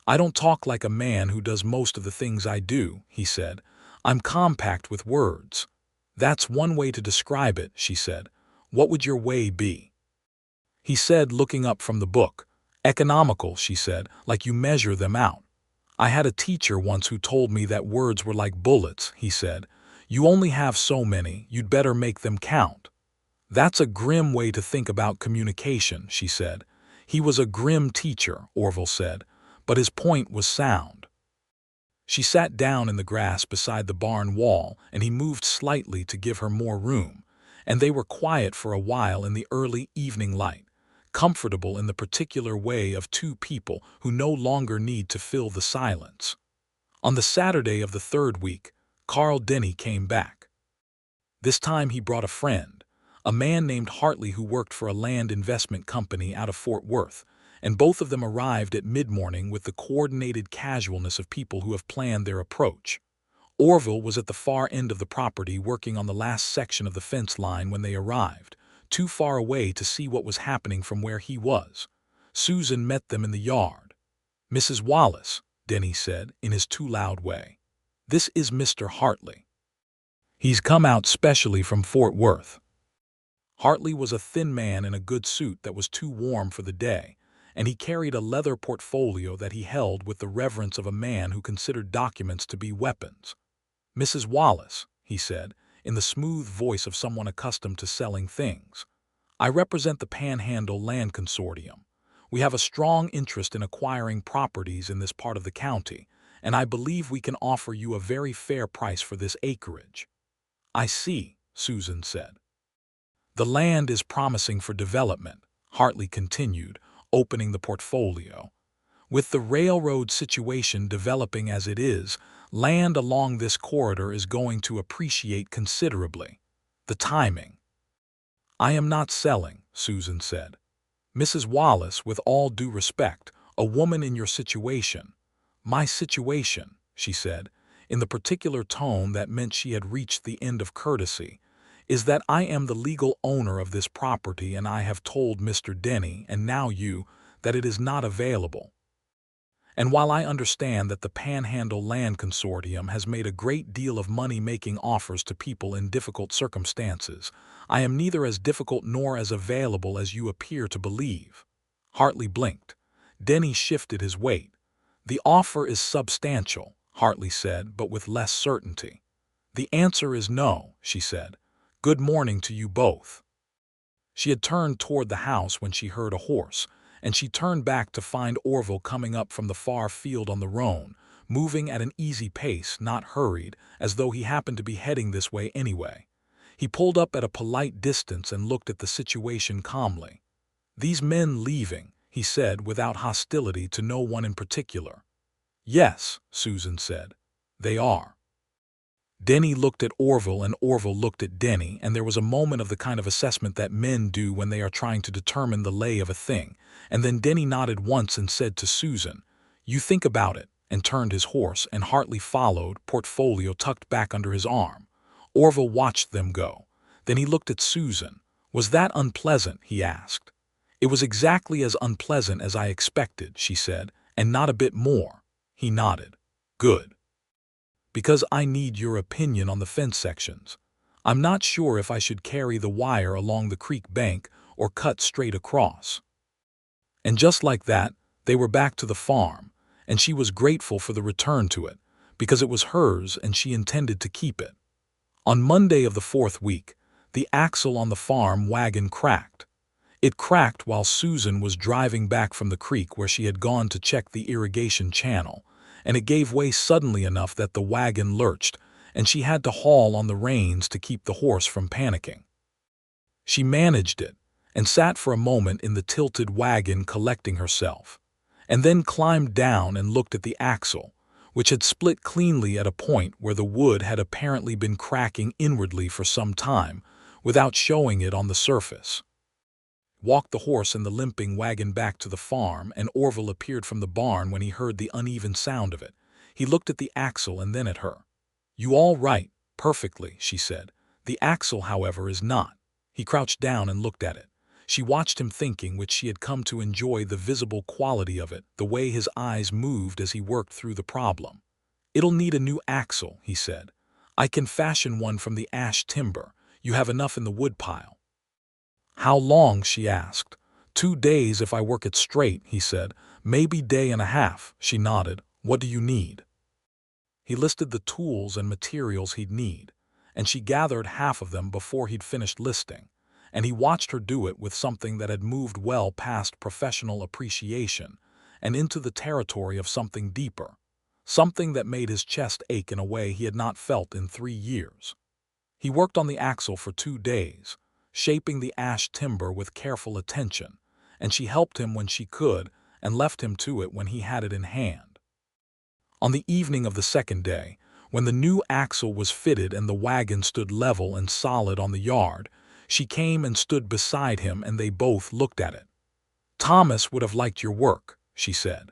"I don't talk like a man who does most of the things I do," he said. "I'm compact with words." "That's one way to describe it," she said. "What would your way be?" He said, looking up from the book. "Economical," she said, "like you measure them out." "I had a teacher once who told me that words were like bullets," he said. "You only have so many, you'd better make them count." "That's a grim way to think about communication," she said. "He was a grim teacher," Orville said, "but his point was sound." She sat down in the grass beside the barn wall, and he moved slightly to give her more room, and they were quiet for a while in the early evening light, comfortable in the particular way of two people who no longer need to fill the silence. On the Saturday of the third week, Carl Denny came back. This time he brought a friend, a man named Hartley who worked for a land investment company out of Fort Worth, and both of them arrived at mid-morning with the coordinated casualness of people who have planned their approach. Orville was at the far end of the property working on the last section of the fence line when they arrived, too far away to see what was happening from where he was. Susan met them in the yard. "Mrs. Wallace," Denny said, in his too loud way. "This is Mr. Hartley. He's come out specially from Fort Worth." Hartley was a thin man in a good suit that was too warm for the day, and he carried a leather portfolio that he held with the reverence of a man who considered documents to be weapons. "Mrs. Wallace," he said, in the smooth voice of someone accustomed to selling things, "I represent the Panhandle Land Consortium. We have a strong interest in acquiring properties in this part of the county, and I believe we can offer you a very fair price for this acreage." "I see," Susan said. "The land is promising for development," Hartley continued, opening the portfolio. "With the railroad situation developing as it is, land along this corridor is going to appreciate considerably. The timing—" "I am not selling," Susan said. "Mrs. Wallace, with all due respect, a woman in your situation—" "My situation," she said, in the particular tone that meant she had reached the end of courtesy, "is that I am the legal owner of this property, and I have told Mr. Denny, and now you, that it is not available. And while I understand that the Panhandle Land Consortium has made a great deal of money making offers to people in difficult circumstances, I am neither as difficult nor as available as you appear to believe." Hartley blinked. Denny shifted his weight. "The offer is substantial," Hartley said, but with less certainty. "The answer is no," she said. "Good morning to you both." She had turned toward the house when she heard a horse, and she turned back to find Orville coming up from the far field on the roan, moving at an easy pace, not hurried, as though he happened to be heading this way anyway. He pulled up at a polite distance and looked at the situation calmly. "These men leaving," he said without hostility to no one in particular. "Yes," Susan said. "They are." Denny looked at Orville and Orville looked at Denny, and there was a moment of the kind of assessment that men do when they are trying to determine the lay of a thing, and then Denny nodded once and said to Susan, "You think about it," and turned his horse, and Hartley followed, portfolio tucked back under his arm. Orville watched them go. Then he looked at Susan. "Was that unpleasant?" he asked. "It was exactly as unpleasant as I expected," she said, "and not a bit more." He nodded. "Good. Because I need your opinion on the fence sections. I'm not sure if I should carry the wire along the creek bank or cut straight across." And just like that, they were back to the farm, and she was grateful for the return to it, because it was hers and she intended to keep it. On Monday of the 4th week, the axle on the farm wagon cracked. It cracked while Susan was driving back from the creek where she had gone to check the irrigation channel, and it gave way suddenly enough that the wagon lurched, and she had to haul on the reins to keep the horse from panicking. She managed it, and sat for a moment in the tilted wagon collecting herself, and then climbed down and looked at the axle, which had split cleanly at a point where the wood had apparently been cracking inwardly for some time, without showing it on the surface. Walked the horse and the limping wagon back to the farm, and Orville appeared from the barn when he heard the uneven sound of it. He looked at the axle and then at her. "You all right?" "Perfectly," she said. "The axle, however, is not." He crouched down and looked at it. She watched him thinking, which she had come to enjoy the visible quality of it, the way his eyes moved as he worked through the problem. "It'll need a new axle," he said. "I can fashion one from the ash timber. You have enough in the woodpile." "How long?" she asked. "2 days if I work it straight," he said. "Maybe day and a half." She nodded. "What do you need?" He listed the tools and materials he'd need, and she gathered half of them before he'd finished listing, and he watched her do it with something that had moved well past professional appreciation and into the territory of something deeper, something that made his chest ache in a way he had not felt in 3 years. He worked on the axle for 2 days, shaping the ash timber with careful attention, and she helped him when she could and left him to it when he had it in hand. On the evening of the 2nd day, when the new axle was fitted and the wagon stood level and solid on the yard, she came and stood beside him and they both looked at it. "Thomas would have liked your work," she said.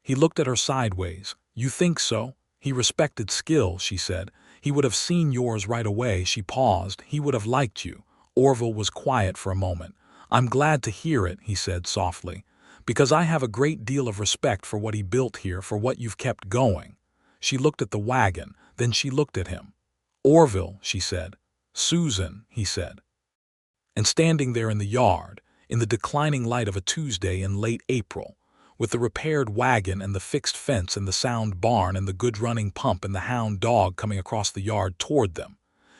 He looked at her sideways. "You think so?" "He respected skill," she said. "He would have seen yours right away." She paused. "He would have liked you." Orville was quiet for a moment. "I'm glad to hear it," he said softly, "because I have a great deal of respect for what he built here, for what you've kept going." She looked at the wagon, then she looked at him. "Orville," she said. "Susan," he said. And standing there in the yard, in the declining light of a Tuesday in late April, with the repaired wagon and the fixed fence and the sound barn and the good-running pump and the hound dog coming across the yard toward them,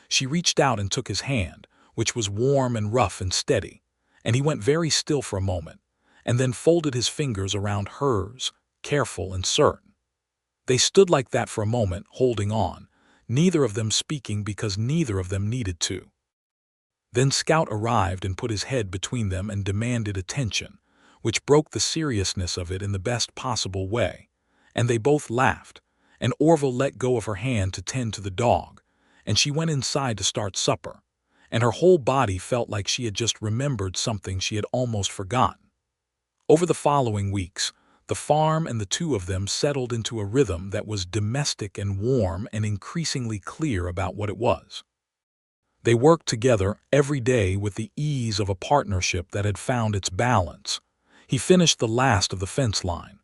she reached out and took his hand, which was warm and rough and steady, and he went very still for a moment, and then folded his fingers around hers, careful and certain. They stood like that for a moment, holding on, neither of them speaking because neither of them needed to. Then Scout arrived and put his head between them and demanded attention, which broke the seriousness of it in the best possible way, and they both laughed, and Orville let go of her hand to tend to the dog, and she went inside to start supper, and her whole body felt like she had just remembered something she had almost forgotten. Over the following weeks, the farm and the two of them settled into a rhythm that was domestic and warm and increasingly clear about what it was. They worked together every day with the ease of a partnership that had found its balance. He finished the last of the fence line.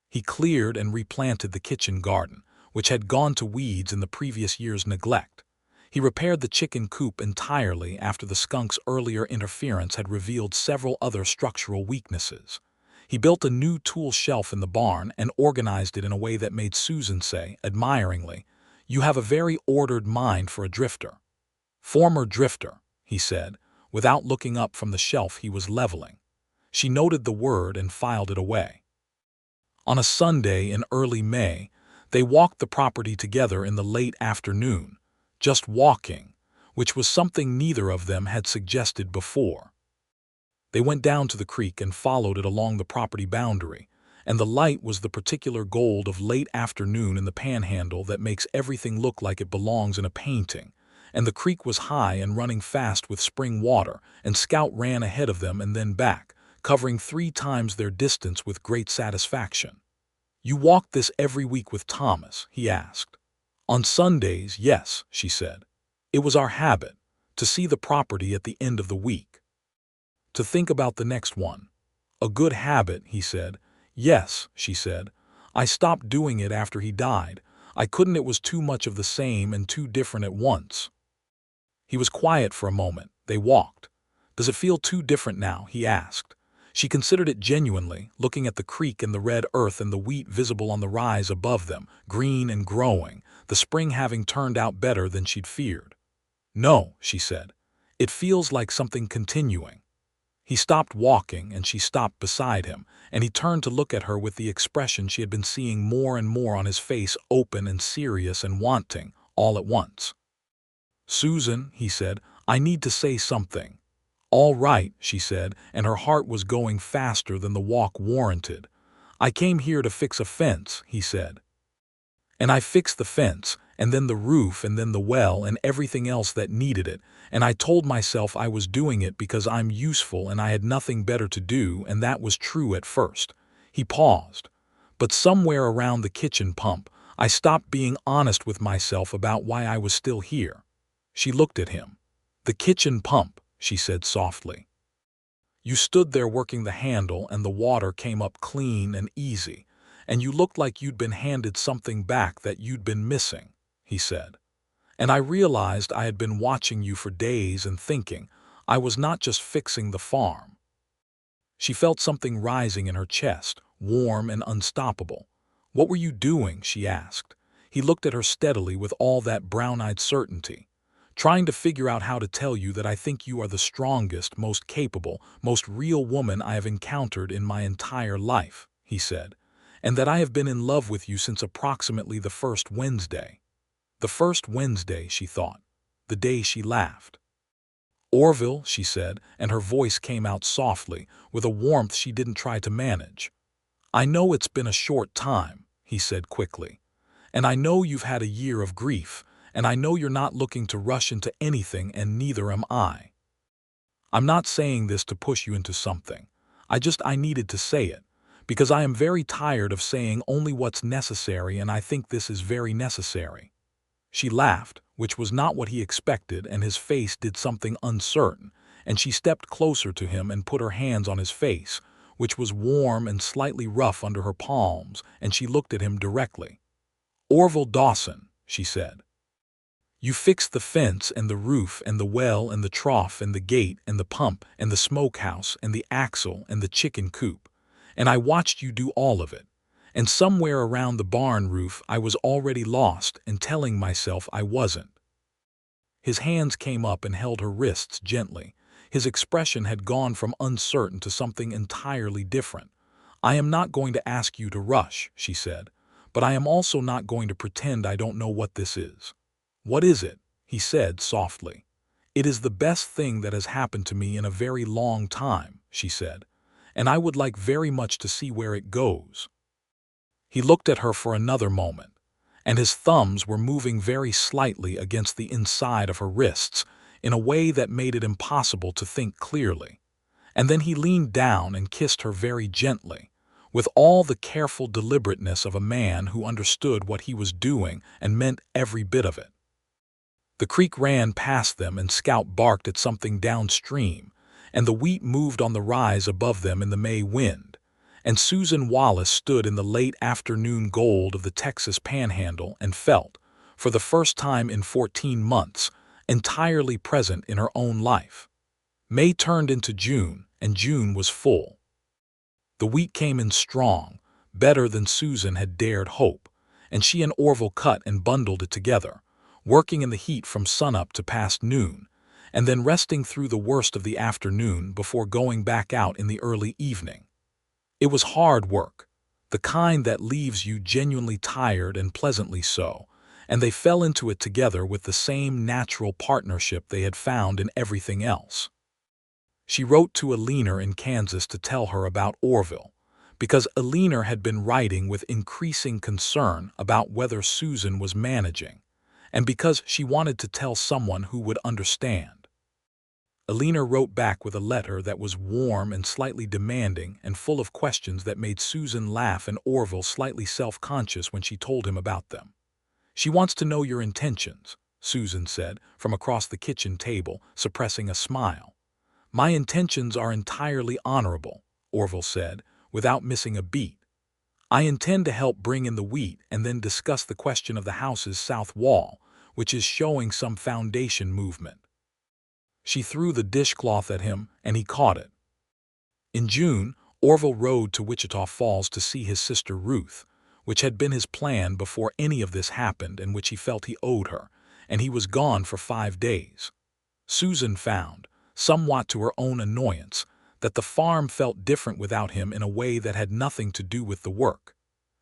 He cleared and replanted the kitchen garden, which had gone to weeds in the previous year's neglect. He repaired the chicken coop entirely after the skunk's earlier interference had revealed several other structural weaknesses. He built a new tool shelf in the barn and organized it in a way that made Susan say, admiringly, "You have a very ordered mind for a drifter." "Former drifter," he said, without looking up from the shelf he was leveling. She noted the word and filed it away. On a Sunday in early May, they walked the property together in the late afternoon, just walking, which was something neither of them had suggested before. They went down to the creek and followed it along the property boundary, and the light was the particular gold of late afternoon in the panhandle that makes everything look like it belongs in a painting. And the creek was high and running fast with spring water, and Scout ran ahead of them and then back, covering 3 times their distance with great satisfaction. "You walk this every week with Thomas?" he asked. "On Sundays, yes," she said. "It was our habit, to see the property at the end of the week. To think about the next one." "A good habit," he said. "Yes," she said. "I stopped doing it after he died. I couldn't, it was too much of the same and too different at once." He was quiet for a moment. They walked. "Does it feel too different now?" he asked. She considered it genuinely, looking at the creek and the red earth and the wheat visible on the rise above them, green and growing, the spring having turned out better than she'd feared. "No," she said. "It feels like something continuing." He stopped walking and she stopped beside him, and he turned to look at her with the expression she had been seeing more and more on his face, open and serious and wanting, all at once. "Susan," he said, "I need to say something." "All right," she said, and her heart was going faster than the walk warranted. "I came here to fix a fence," he said. "And I fixed the fence, and then the roof, and then the well, and everything else that needed it, and I told myself I was doing it because I'm useful and I had nothing better to do, and that was true at first." He paused. "But somewhere around the kitchen pump, I stopped being honest with myself about why I was still here." She looked at him. "The kitchen pump," she said softly. "You stood there working the handle and the water came up clean and easy, and you looked like you'd been handed something back that you'd been missing," he said. "And I realized I had been watching you for days and thinking I was not just fixing the farm." She felt something rising in her chest, warm and unstoppable. "What were you doing?" she asked. He looked at her steadily with all that brown-eyed certainty. "Trying to figure out how to tell you that I think you are the strongest, most capable, most real woman I have encountered in my entire life," he said, "and that I have been in love with you since approximately the first Wednesday." The first Wednesday, she thought. The day she laughed. "Orville," she said, and her voice came out softly, with a warmth she didn't try to manage. "I know it's been a short time," he said quickly, "and I know you've had a year of grief, and I know you're not looking to rush into anything, and neither am I. I'm not saying this to push you into something. I needed to say it, because I am very tired of saying only what's necessary, and I think this is very necessary." She laughed, which was not what he expected, and his face did something uncertain, and she stepped closer to him and put her hands on his face, which was warm and slightly rough under her palms, and she looked at him directly. "Orville Dawson," she said. "You fixed the fence and the roof and the well and the trough and the gate and the pump and the smokehouse and the axle and the chicken coop, and I watched you do all of it. And somewhere around the barn roof I was already lost and telling myself I wasn't." His hands came up and held her wrists gently. His expression had gone from uncertain to something entirely different. "I am not going to ask you to rush," she said, "but I am also not going to pretend I don't know what this is." "What is it?" he said softly. "It is the best thing that has happened to me in a very long time," she said, "and I would like very much to see where it goes." He looked at her for another moment, and his thumbs were moving very slightly against the inside of her wrists in a way that made it impossible to think clearly. And then he leaned down and kissed her very gently, with all the careful deliberateness of a man who understood what he was doing and meant every bit of it. The creek ran past them and Scout barked at something downstream, and the wheat moved on the rise above them in the May wind, and Susan Wallace stood in the late afternoon gold of the Texas panhandle and felt, for the first time in 14 months, entirely present in her own life. May turned into June, and June was full. The wheat came in strong, better than Susan had dared hope, and she and Orville cut and bundled it together, working in the heat from sunup to past noon, and then resting through the worst of the afternoon before going back out in the early evening. It was hard work, the kind that leaves you genuinely tired and pleasantly so, and they fell into it together with the same natural partnership they had found in everything else. She wrote to Alina in Kansas to tell her about Orville, because Alina had been writing with increasing concern about whether Susan was managing, and because she wanted to tell someone who would understand. Alina wrote back with a letter that was warm and slightly demanding and full of questions that made Susan laugh and Orville slightly self-conscious when she told him about them. "She wants to know your intentions," Susan said from across the kitchen table, suppressing a smile. "My intentions are entirely honorable," Orville said, without missing a beat. "I intend to help bring in the wheat and then discuss the question of the house's south wall, which is showing some foundation movement." She threw the dishcloth at him, and he caught it. In June, Orville rode to Wichita Falls to see his sister Ruth, which had been his plan before any of this happened and which he felt he owed her, and he was gone for 5 days. Susan found, somewhat to her own annoyance, that the farm felt different without him in a way that had nothing to do with the work.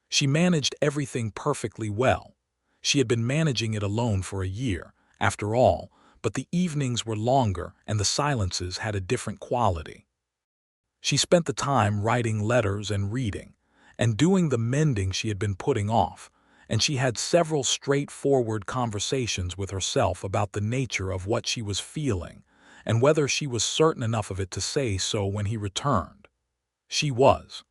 She managed everything perfectly well. She had been managing it alone for a year, after all, but the evenings were longer and the silences had a different quality. She spent the time writing letters and reading, and doing the mending she had been putting off, and she had several straightforward conversations with herself about the nature of what she was feeling, and whether she was certain enough of it to say so when he returned. She was.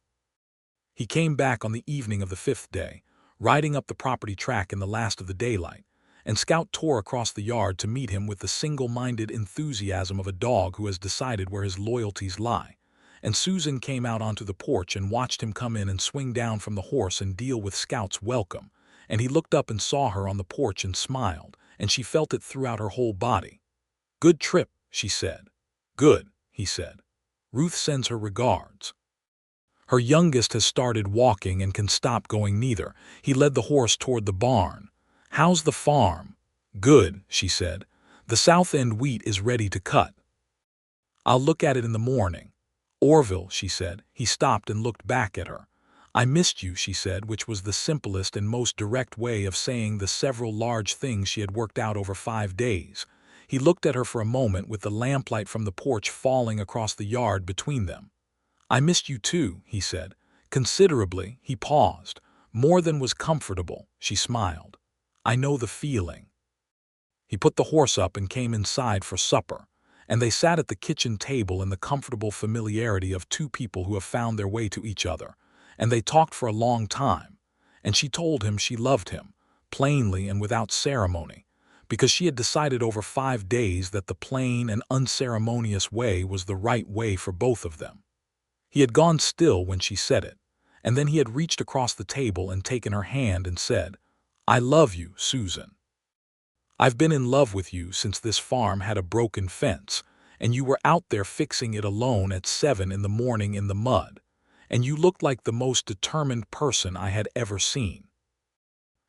He came back on the evening of the 5th day, riding up the property track in the last of the daylight, and Scout tore across the yard to meet him with the single-minded enthusiasm of a dog who has decided where his loyalties lie, and Susan came out onto the porch and watched him come in and swing down from the horse and deal with Scout's welcome, and he looked up and saw her on the porch and smiled, and she felt it throughout her whole body. "Good trip," she said. "Good," he said. "Ruth sends her regards." "Her youngest has started walking and can stop going neither." He led the horse toward the barn. "How's the farm?" "Good," she said. "The south end wheat is ready to cut. I'll look at it in the morning." "Orville," she said. He stopped and looked back at her. "I missed you," she said, which was the simplest and most direct way of saying the several large things she had worked out over 5 days. He looked at her for a moment with the lamplight from the porch falling across the yard between them. "I missed you too," he said. "Considerably." He paused. "More than was comfortable," she smiled. "I know the feeling." He put the horse up and came inside for supper, and they sat at the kitchen table in the comfortable familiarity of two people who have found their way to each other, and they talked for a long time, and she told him she loved him, plainly and without ceremony, because she had decided over 5 days that the plain and unceremonious way was the right way for both of them. He had gone still when she said it, and then he had reached across the table and taken her hand and said, "I love you, Susan. I've been in love with you since this farm had a broken fence, and you were out there fixing it alone at 7 in the morning in the mud, and you looked like the most determined person I had ever seen.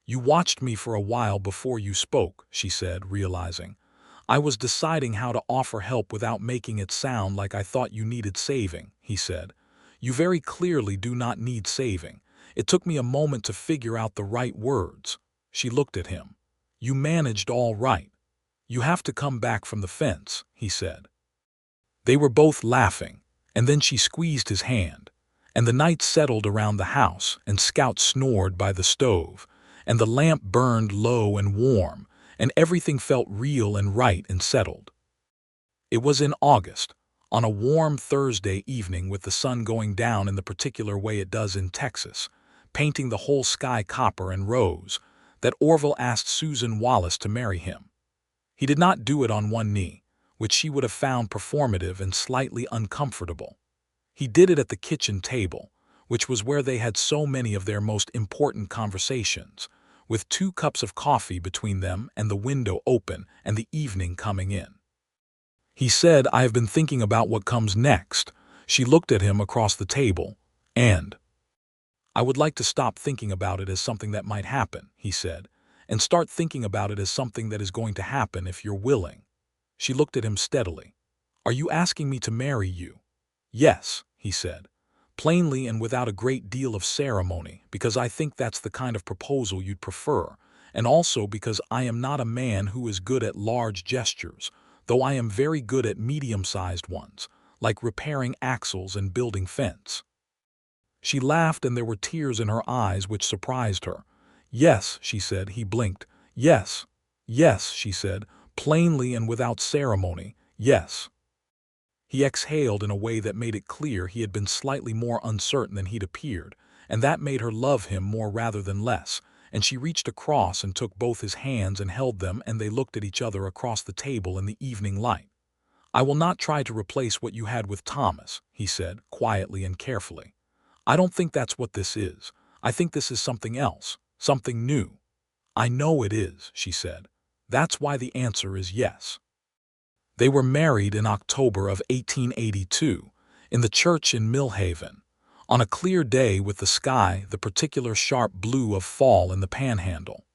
You watched me for a while before you spoke," she said, realizing. "I was deciding how to offer help without making it sound like I thought you needed saving," he said. "You very clearly do not need saving. It took me a moment to figure out the right words." She looked at him. "You managed all right. You have to come back from the fence," he said. They were both laughing, and then she squeezed his hand, and the night settled around the house, and Scout snored by the stove, and the lamp burned low and warm, and everything felt real and right and settled. It was in August, on a warm Thursday evening with the sun going down in the particular way it does in Texas, painting the whole sky copper and rose, that Orville asked Susan Wallace to marry him. He did not do it on one knee, which she would have found performative and slightly uncomfortable. He did it at the kitchen table, which was where they had so many of their most important conversations, with 2 cups of coffee between them and the window open and the evening coming in. He said, "I have been thinking about what comes next." She looked at him across the table, and "I would like to stop thinking about it as something that might happen," he said, "and start thinking about it as something that is going to happen if you're willing." She looked at him steadily. "Are you asking me to marry you?" "Yes," he said, plainly and without a great deal of ceremony, "because I think that's the kind of proposal you'd prefer, and also because I am not a man who is good at large gestures, though I am very good at medium-sized ones, like repairing axles and building fence." She laughed, and there were tears in her eyes which surprised her. "Yes," she said. He blinked. "Yes, yes," she said, plainly and without ceremony. "Yes." He exhaled in a way that made it clear he had been slightly more uncertain than he'd appeared, and that made her love him more rather than less, and she reached across and took both his hands and held them, and they looked at each other across the table in the evening light. "I will not try to replace what you had with Thomas," he said, quietly and carefully. "I don't think that's what this is. I think this is something else, something new." "I know it is," she said. "That's why the answer is yes." They were married in October of 1882, in the church in Millhaven, on a clear day with the sky the particular sharp blue of fall in the panhandle.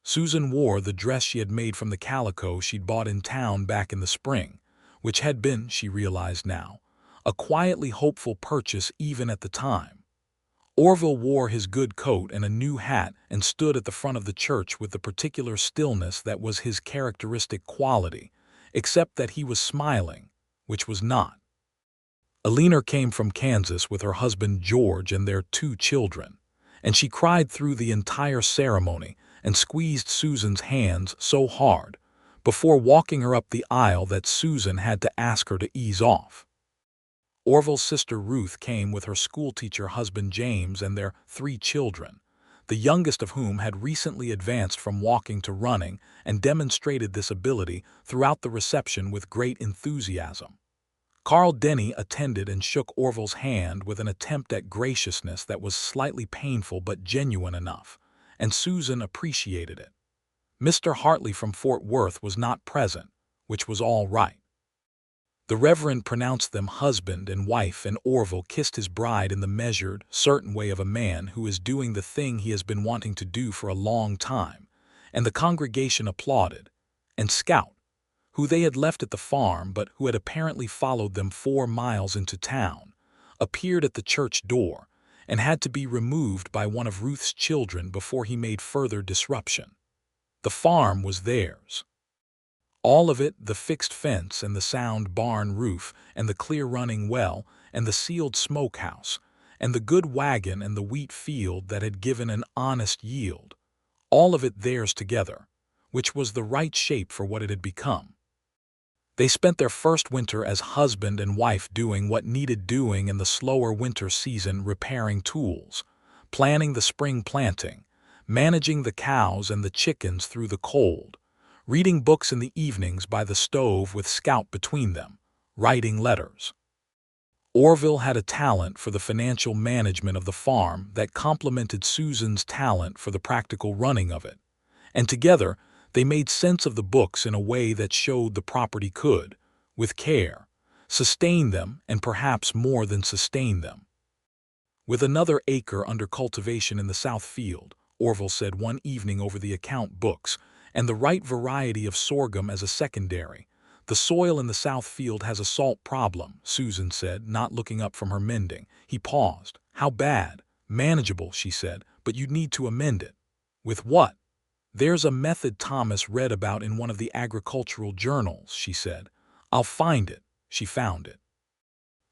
Susan wore the dress she had made from the calico she'd bought in town back in the spring, which had been, she realized now, a quietly hopeful purchase even at the time. Orville wore his good coat and a new hat and stood at the front of the church with the particular stillness that was his characteristic quality, except that he was smiling, which was not. Eleanor came from Kansas with her husband George and their 2 children, and she cried through the entire ceremony and squeezed Susan's hands so hard before walking her up the aisle that Susan had to ask her to ease off. Orville's sister Ruth came with her schoolteacher husband James and their 3 children, the youngest of whom had recently advanced from walking to running and demonstrated this ability throughout the reception with great enthusiasm. Carl Denny attended and shook Orville's hand with an attempt at graciousness that was slightly painful but genuine enough, and Susan appreciated it. Mr. Hartley from Fort Worth was not present, which was all right. The Reverend pronounced them husband and wife, and Orville kissed his bride in the measured, certain way of a man who is doing the thing he has been wanting to do for a long time, and the congregation applauded, and Scout, who they had left at the farm but who had apparently followed them 4 miles into town, appeared at the church door and had to be removed by one of Ruth's children before he made further disruption. The farm was theirs. All of it, the fixed fence and the sound barn roof and the clear running well and the sealed smokehouse and the good wagon and the wheat field that had given an honest yield, all of it theirs together, which was the right shape for what it had become. They spent their first winter as husband and wife doing what needed doing in the slower winter season, repairing tools, planning the spring planting, managing the cows and the chickens through the cold, reading books in the evenings by the stove with Scout between them, writing letters. Orville had a talent for the financial management of the farm that complemented Susan's talent for the practical running of it, and together they made sense of the books in a way that showed the property could, with care, sustain them and perhaps more than sustain them. "With another acre under cultivation in the south field," Orville said one evening over the account books, "and the right variety of sorghum as a secondary. The soil in the south field has a salt problem," Susan said, not looking up from her mending. He paused. "How bad?" "Manageable," she said, "but you'd need to amend it." "With what?" "There's a method Thomas read about in one of the agricultural journals," she said. "I'll find it." She found it.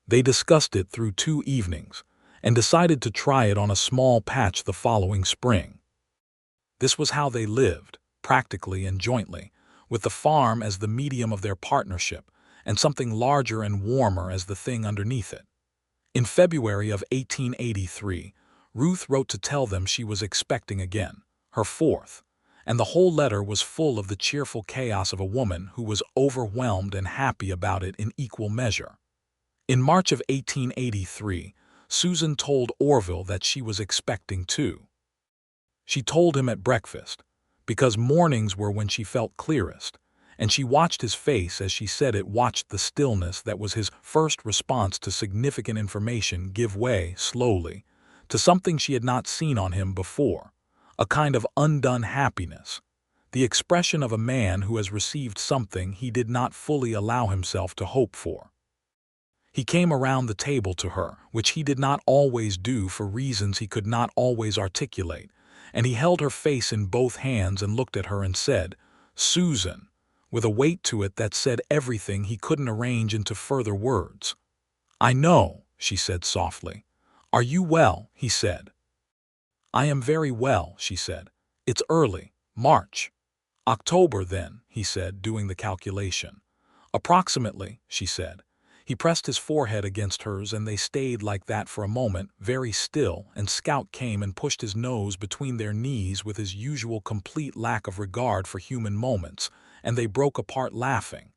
They discussed it through 2 evenings and decided to try it on a small patch the following spring. This was how they lived, practically and jointly, with the farm as the medium of their partnership and something larger and warmer as the thing underneath it. In February of 1883, Ruth wrote to tell them she was expecting again, her 4th, and the whole letter was full of the cheerful chaos of a woman who was overwhelmed and happy about it in equal measure. In March of 1883, Susan told Orville that she was expecting too. She told him at breakfast, because mornings were when she felt clearest, and she watched his face as she said it, watched the stillness that was his first response to significant information give way, slowly, to something she had not seen on him before, a kind of undone happiness, the expression of a man who has received something he did not fully allow himself to hope for. He came around the table to her, which he did not always do for reasons he could not always articulate, and he held her face in both hands and looked at her and said, "Susan," with a weight to it that said everything he couldn't arrange into further words. "I know," she said softly. "Are you well?" he said. "I am very well," she said. "It's early, March." "October, then," he said, doing the calculation. "Approximately," she said. He pressed his forehead against hers and they stayed like that for a moment, very still, and Scout came and pushed his nose between their knees with his usual complete lack of regard for human moments, and they broke apart laughing.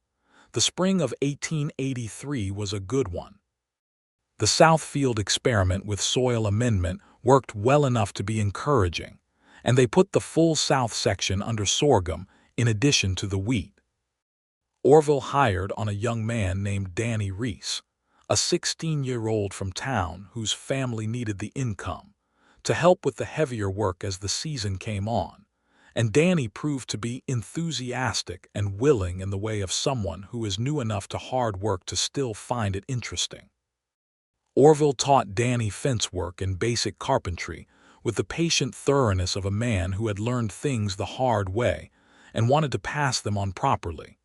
The spring of 1883 was a good one. The Southfield experiment with soil amendment worked well enough to be encouraging, and they put the full south section under sorghum in addition to the wheat. Orville hired on a young man named Danny Reese, a 16-year-old from town whose family needed the income, to help with the heavier work as the season came on, and Danny proved to be enthusiastic and willing in the way of someone who is new enough to hard work to still find it interesting. Orville taught Danny fence work and basic carpentry with the patient thoroughness of a man who had learned things the hard way and wanted to pass them on properly.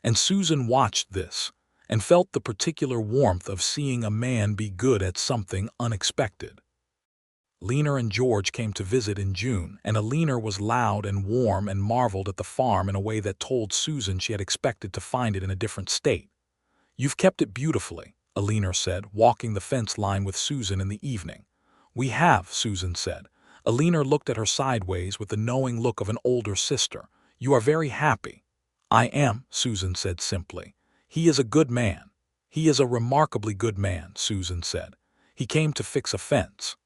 And Susan watched this and felt the particular warmth of seeing a man be good at something unexpected. Lena and George came to visit in June, and Alina was loud and warm and marveled at the farm in a way that told Susan she had expected to find it in a different state. "You've kept it beautifully," Alina said, walking the fence line with Susan in the evening. "We have," Susan said. Alina looked at her sideways with the knowing look of an older sister. "You are very happy." "I am," Susan said simply. "He is a good man." "He is a remarkably good man," Susan said. "He came to fix a fence."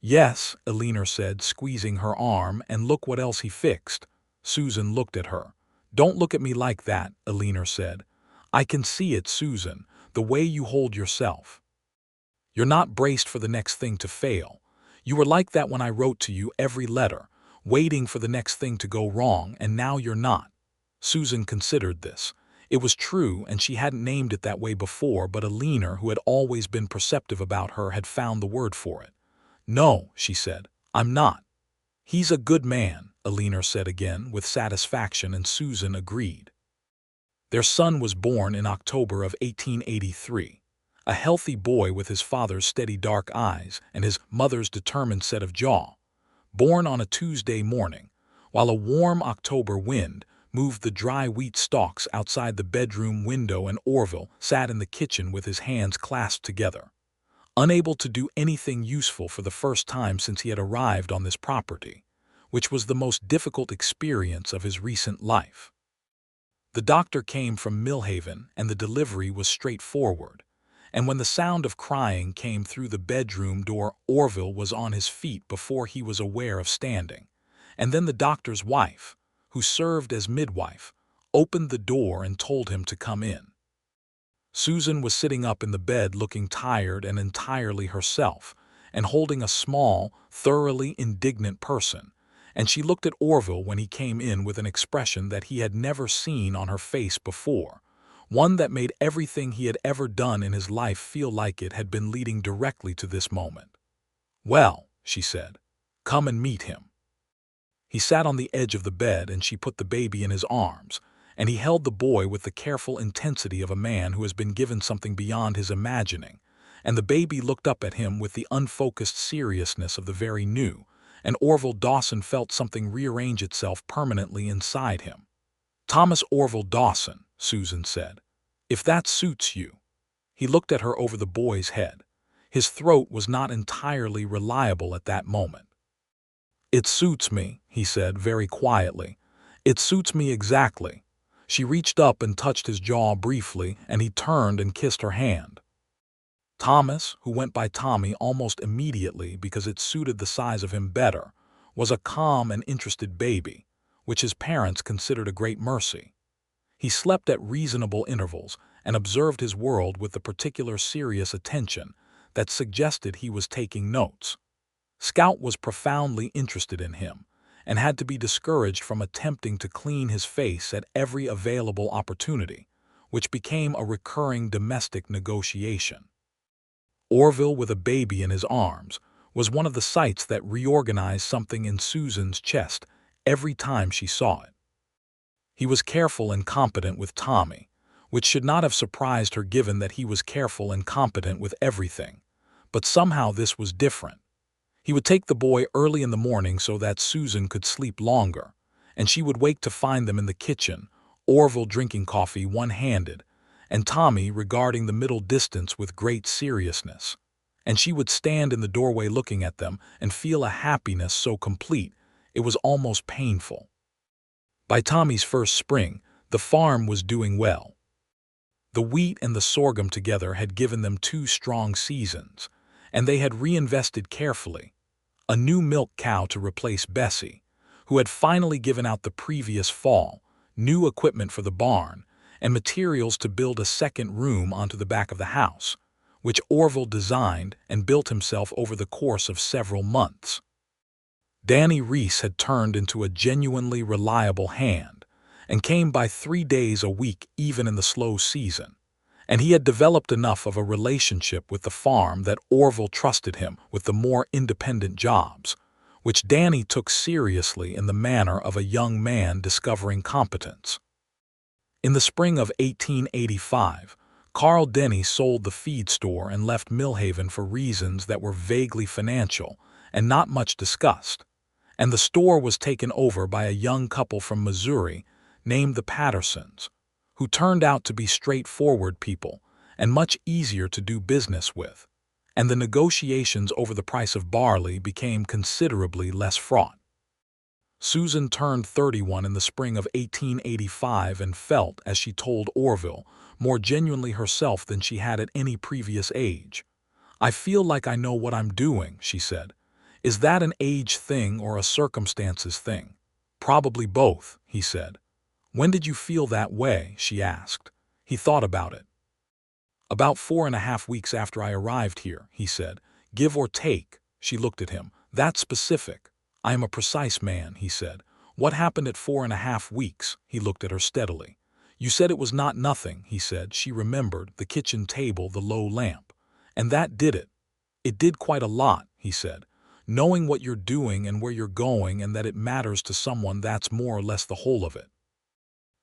"Yes," Alina said, squeezing her arm, "and look what else he fixed." Susan looked at her. "Don't look at me like that," Alina said. "I can see it, Susan, the way you hold yourself. You're not braced for the next thing to fail. You were like that when I wrote to you every letter, waiting for the next thing to go wrong, and now you're not." Susan considered this. It was true, and she hadn't named it that way before, but Alina, who had always been perceptive about her, had found the word for it. "No," she said, "I'm not." "He's a good man," Alina said again, with satisfaction, and Susan agreed. Their son was born in October of 1883, a healthy boy with his father's steady dark eyes and his mother's determined set of jaw. Born on a Tuesday morning, while a warm October wind moved the dry wheat stalks outside the bedroom window, and Orville sat in the kitchen with his hands clasped together, unable to do anything useful for the first time since he had arrived on this property, which was the most difficult experience of his recent life. The doctor came from Millhaven, and the delivery was straightforward, and when the sound of crying came through the bedroom door, Orville was on his feet before he was aware of standing, and then the doctor's wife, who served as midwife, opened the door and told him to come in. Susan was sitting up in the bed looking tired and entirely herself, and holding a small, thoroughly indignant person, and she looked at Orville when he came in with an expression that he had never seen on her face before, one that made everything he had ever done in his life feel like it had been leading directly to this moment. "Well," she said, "come and meet him." He sat on the edge of the bed, and she put the baby in his arms, and he held the boy with the careful intensity of a man who has been given something beyond his imagining, and the baby looked up at him with the unfocused seriousness of the very new, and Orville Dawson felt something rearrange itself permanently inside him. "Thomas Orville Dawson," Susan said, "if that suits you." He looked at her over the boy's head. His throat was not entirely reliable at that moment. "It suits me," he said very quietly. "It suits me exactly." She reached up and touched his jaw briefly, and he turned and kissed her hand. Thomas, who went by Tommy almost immediately because it suited the size of him better, was a calm and interested baby, which his parents considered a great mercy. He slept at reasonable intervals and observed his world with the particular serious attention that suggested he was taking notes. Scout was profoundly interested in him, and had to be discouraged from attempting to clean his face at every available opportunity, which became a recurring domestic negotiation. Orville with a baby in his arms was one of the sights that reorganized something in Susan's chest every time she saw it. He was careful and competent with Tommy, which should not have surprised her given that he was careful and competent with everything, but somehow this was different. He would take the boy early in the morning so that Susan could sleep longer, and she would wake to find them in the kitchen, Orville drinking coffee one-handed, and Tommy regarding the middle distance with great seriousness. And she would stand in the doorway looking at them and feel a happiness so complete it was almost painful. By Tommy's first spring, the farm was doing well. The wheat and the sorghum together had given them 2 strong seasons, and they had reinvested carefully. A new milk cow to replace Bessie, who had finally given out the previous fall, new equipment for the barn, and materials to build a second room onto the back of the house, which Orville designed and built himself over the course of several months. Danny Reese had turned into a genuinely reliable hand and came by 3 days a week even in the slow season, and he had developed enough of a relationship with the farm that Orville trusted him with the more independent jobs, which Danny took seriously in the manner of a young man discovering competence. In the spring of 1885, Carl Denny sold the feed store and left Millhaven for reasons that were vaguely financial and not much discussed, and the store was taken over by a young couple from Missouri named the Pattersons, who turned out to be straightforward people and much easier to do business with, and the negotiations over the price of barley became considerably less fraught. Susan turned 31 in the spring of 1885 and felt, as she told Orville, more genuinely herself than she had at any previous age. "I feel like I know what I'm doing," she said. "Is that an age thing or a circumstances thing?" "Probably both," he said. "When did you feel that way?" she asked. He thought about it. "About 4.5 weeks after I arrived here," he said. "Give or take." She looked at him. "That's specific." "I am a precise man," he said. "What happened at 4.5 weeks?" He looked at her steadily. "You said it was not nothing," he said. She remembered the kitchen table, the low lamp. "And that did it." "It did quite a lot," he said. "Knowing what you're doing and where you're going and that it matters to someone, that's more or less the whole of it."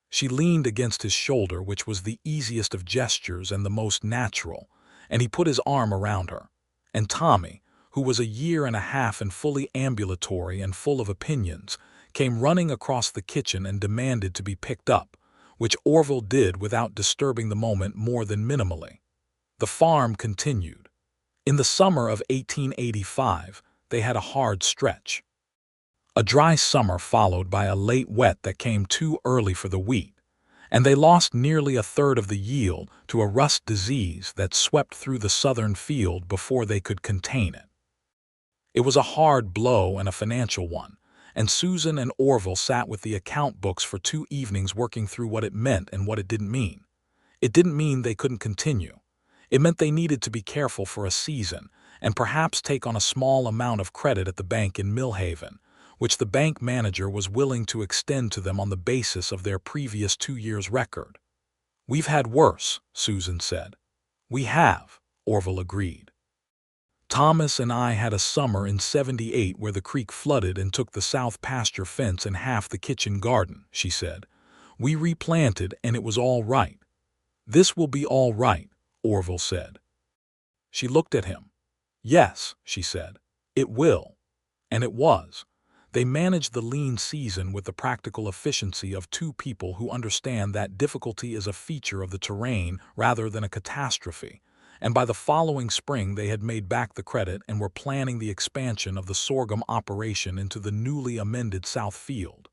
She leaned against his shoulder, which was the easiest of gestures and the most natural, and he put his arm around her. And Tommy, who was 1.5 years and fully ambulatory and full of opinions, came running across the kitchen and demanded to be picked up, which Orville did without disturbing the moment more than minimally. The farm continued. In the summer of 1885, they had a hard stretch. A dry summer followed by a late wet that came too early for the wheat, and they lost nearly 1/3 of the yield to a rust disease that swept through the southern field before they could contain it. It was a hard blow and a financial one, and Susan and Orville sat with the account books for 2 evenings working through what it meant and what it didn't mean. It didn't mean they couldn't continue. It meant they needed to be careful for a season and perhaps take on a small amount of credit at the bank in Millhaven, which the bank manager was willing to extend to them on the basis of their previous 2 years' record. "We've had worse," Susan said. "We have," Orville agreed. "Thomas and I had a summer in '78 where the creek flooded and took the south pasture fence and half the kitchen garden," she said. "We replanted and it was all right." "This will be all right," Orville said. She looked at him. "Yes," she said, "it will." And it was. They managed the lean season with the practical efficiency of 2 people who understand that difficulty is a feature of the terrain rather than a catastrophe, and by the following spring they had made back the credit and were planning the expansion of the sorghum operation into the newly amended South Field.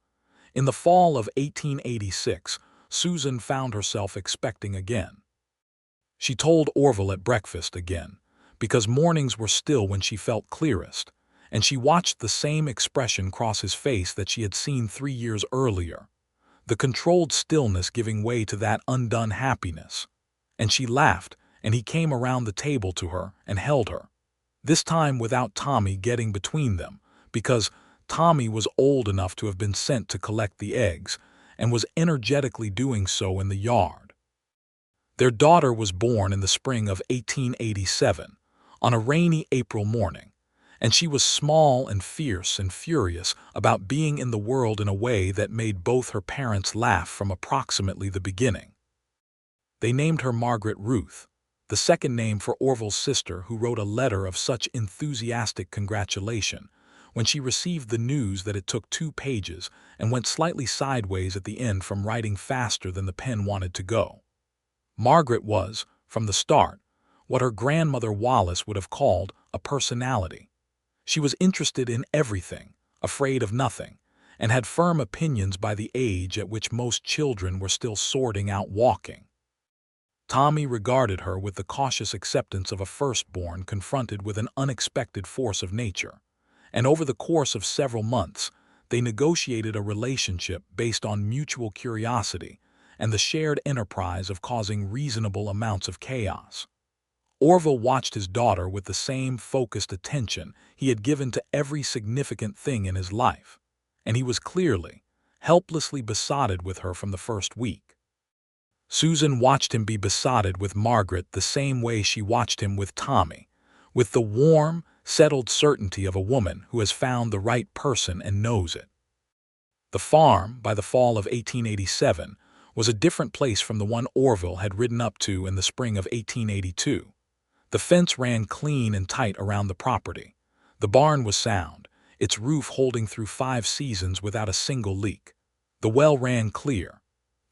In the fall of 1886, Susan found herself expecting again. She told Orville at breakfast again, because mornings were still when she felt clearest, and she watched the same expression cross his face that she had seen 3 years earlier, the controlled stillness giving way to that undone happiness. And she laughed, and he came around the table to her and held her, this time without Tommy getting between them, because Tommy was old enough to have been sent to collect the eggs, and was energetically doing so in the yard. Their daughter was born in the spring of 1887, on a rainy April morning, and she was small and fierce and furious about being in the world in a way that made both her parents laugh from approximately the beginning. They named her Margaret Ruth, the second name for Orville's sister, who wrote a letter of such enthusiastic congratulation when she received the news that it took 2 pages and went slightly sideways at the end from writing faster than the pen wanted to go. Margaret was, from the start, what her grandmother Wallace would have called a personality. She was interested in everything, afraid of nothing, and had firm opinions by the age at which most children were still sorting out walking. Tommy regarded her with the cautious acceptance of a firstborn confronted with an unexpected force of nature, and over the course of several months, they negotiated a relationship based on mutual curiosity and the shared enterprise of causing reasonable amounts of chaos. Orville watched his daughter with the same focused attention he had given to every significant thing in his life, and he was clearly, helplessly besotted with her from the first week. Susan watched him be besotted with Margaret the same way she watched him with Tommy, with the warm, settled certainty of a woman who has found the right person and knows it. The farm, by the fall of 1887, was a different place from the one Orville had ridden up to in the spring of 1882. The fence ran clean and tight around the property. The barn was sound, its roof holding through 5 seasons without a single leak. The well ran clear.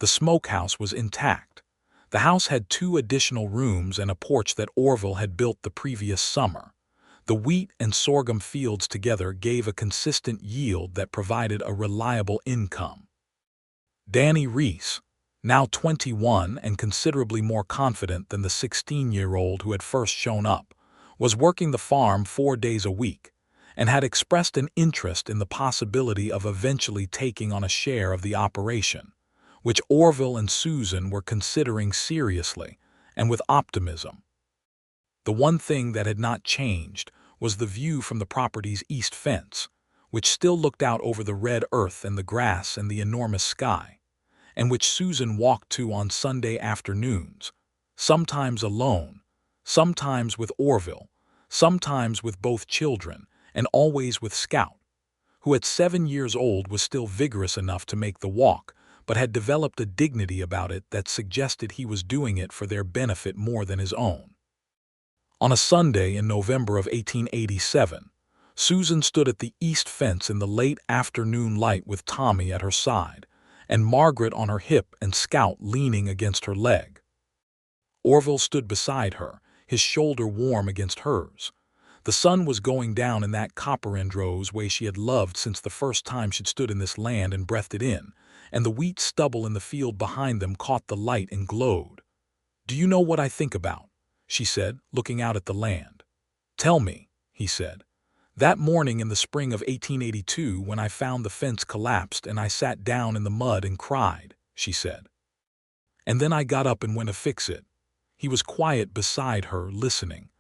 The smokehouse was intact. The house had 2 additional rooms and a porch that Orville had built the previous summer. The wheat and sorghum fields together gave a consistent yield that provided a reliable income. Danny Reese, now 21 and considerably more confident than the 16-year-old who had first shown up, was working the farm 4 days a week and had expressed an interest in the possibility of eventually taking on a share of the operation, which Orville and Susan were considering seriously and with optimism. The one thing that had not changed was the view from the property's east fence, which still looked out over the red earth and the grass and the enormous sky, and which Susan walked to on Sunday afternoons, sometimes alone, sometimes with Orville, sometimes with both children, and always with Scout, who at 7 years old was still vigorous enough to make the walk, but had developed a dignity about it that suggested he was doing it for their benefit more than his own. On a Sunday in November of 1887, Susan stood at the east fence in the late afternoon light with Tommy at her side, and Margaret on her hip and Scout leaning against her leg. Orville stood beside her, his shoulder warm against hers. The sun was going down in that copper-and-rose way she had loved since the first time she'd stood in this land and breathed it in, and the wheat stubble in the field behind them caught the light and glowed. "Do you know what I think about?" she said, looking out at the land. "Tell me," he said. "That morning in the spring of 1882 when I found the fence collapsed and I sat down in the mud and cried," she said. "And then I got up and went to fix it." He was quiet beside her, listening.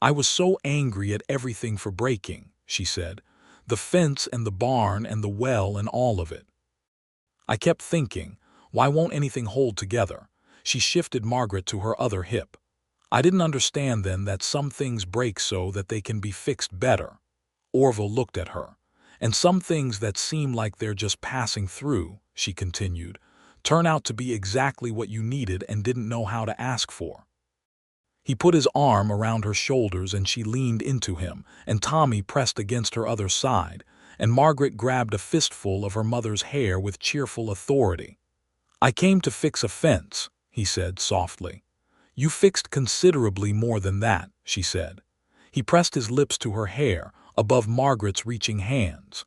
"I was so angry at everything for breaking," she said. "The fence and the barn and the well and all of it. I kept thinking, why won't anything hold together?" She shifted Margaret to her other hip. "I didn't understand then that some things break so that they can be fixed better." Orville looked at her. "And some things that seem like they're just passing through," she continued, "turn out to be exactly what you needed and didn't know how to ask for." He put his arm around her shoulders and she leaned into him, and Tommy pressed against her other side, and Margaret grabbed a fistful of her mother's hair with cheerful authority. "I came to fix a fence," he said softly. "You fixed considerably more than that," she said. He pressed his lips to her hair, above Margaret's reaching hands.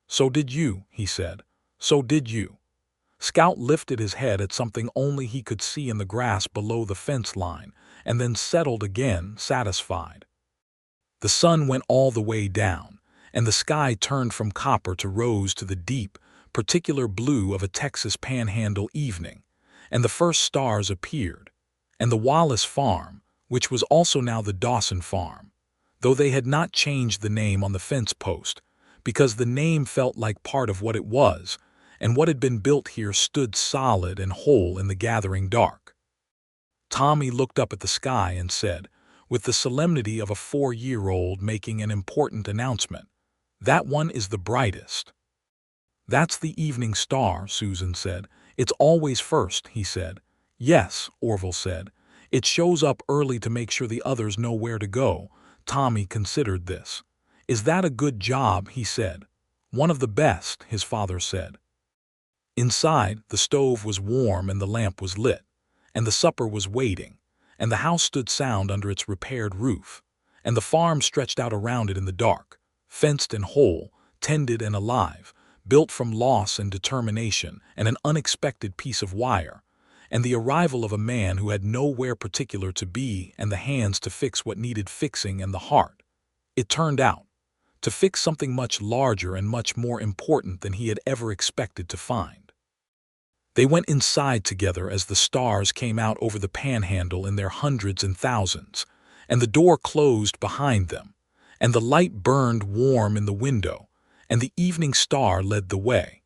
"So did you," he said. "So did you." Scout lifted his head at something only he could see in the grass below the fence line, and then settled again, satisfied. The sun went all the way down, and the sky turned from copper to rose to the deep, particular blue of a Texas panhandle evening, and the first stars appeared, and the Wallace farm, which was also now the Dawson farm, though they had not changed the name on the fence post, because the name felt like part of what it was, and what had been built here stood solid and whole in the gathering dark. Tommy looked up at the sky and said, with the solemnity of a 4-year-old making an important announcement, "That one is the brightest." "That's the evening star," Susan said. "It's always first," he said. "Yes," Orville said. "It shows up early to make sure the others know where to go." Tommy considered this. "Is that a good job?" he said. "One of the best," his father said. Inside, the stove was warm and the lamp was lit, and the supper was waiting, and the house stood sound under its repaired roof, and the farm stretched out around it in the dark, fenced and whole, tended and alive, built from loss and determination and an unexpected piece of wire, and the arrival of a man who had nowhere particular to be and the hands to fix what needed fixing and the heart, it turned out, to fix something much larger and much more important than he had ever expected to find. They went inside together as the stars came out over the panhandle in their hundreds and thousands, and the door closed behind them, and the light burned warm in the window, and the evening star led the way.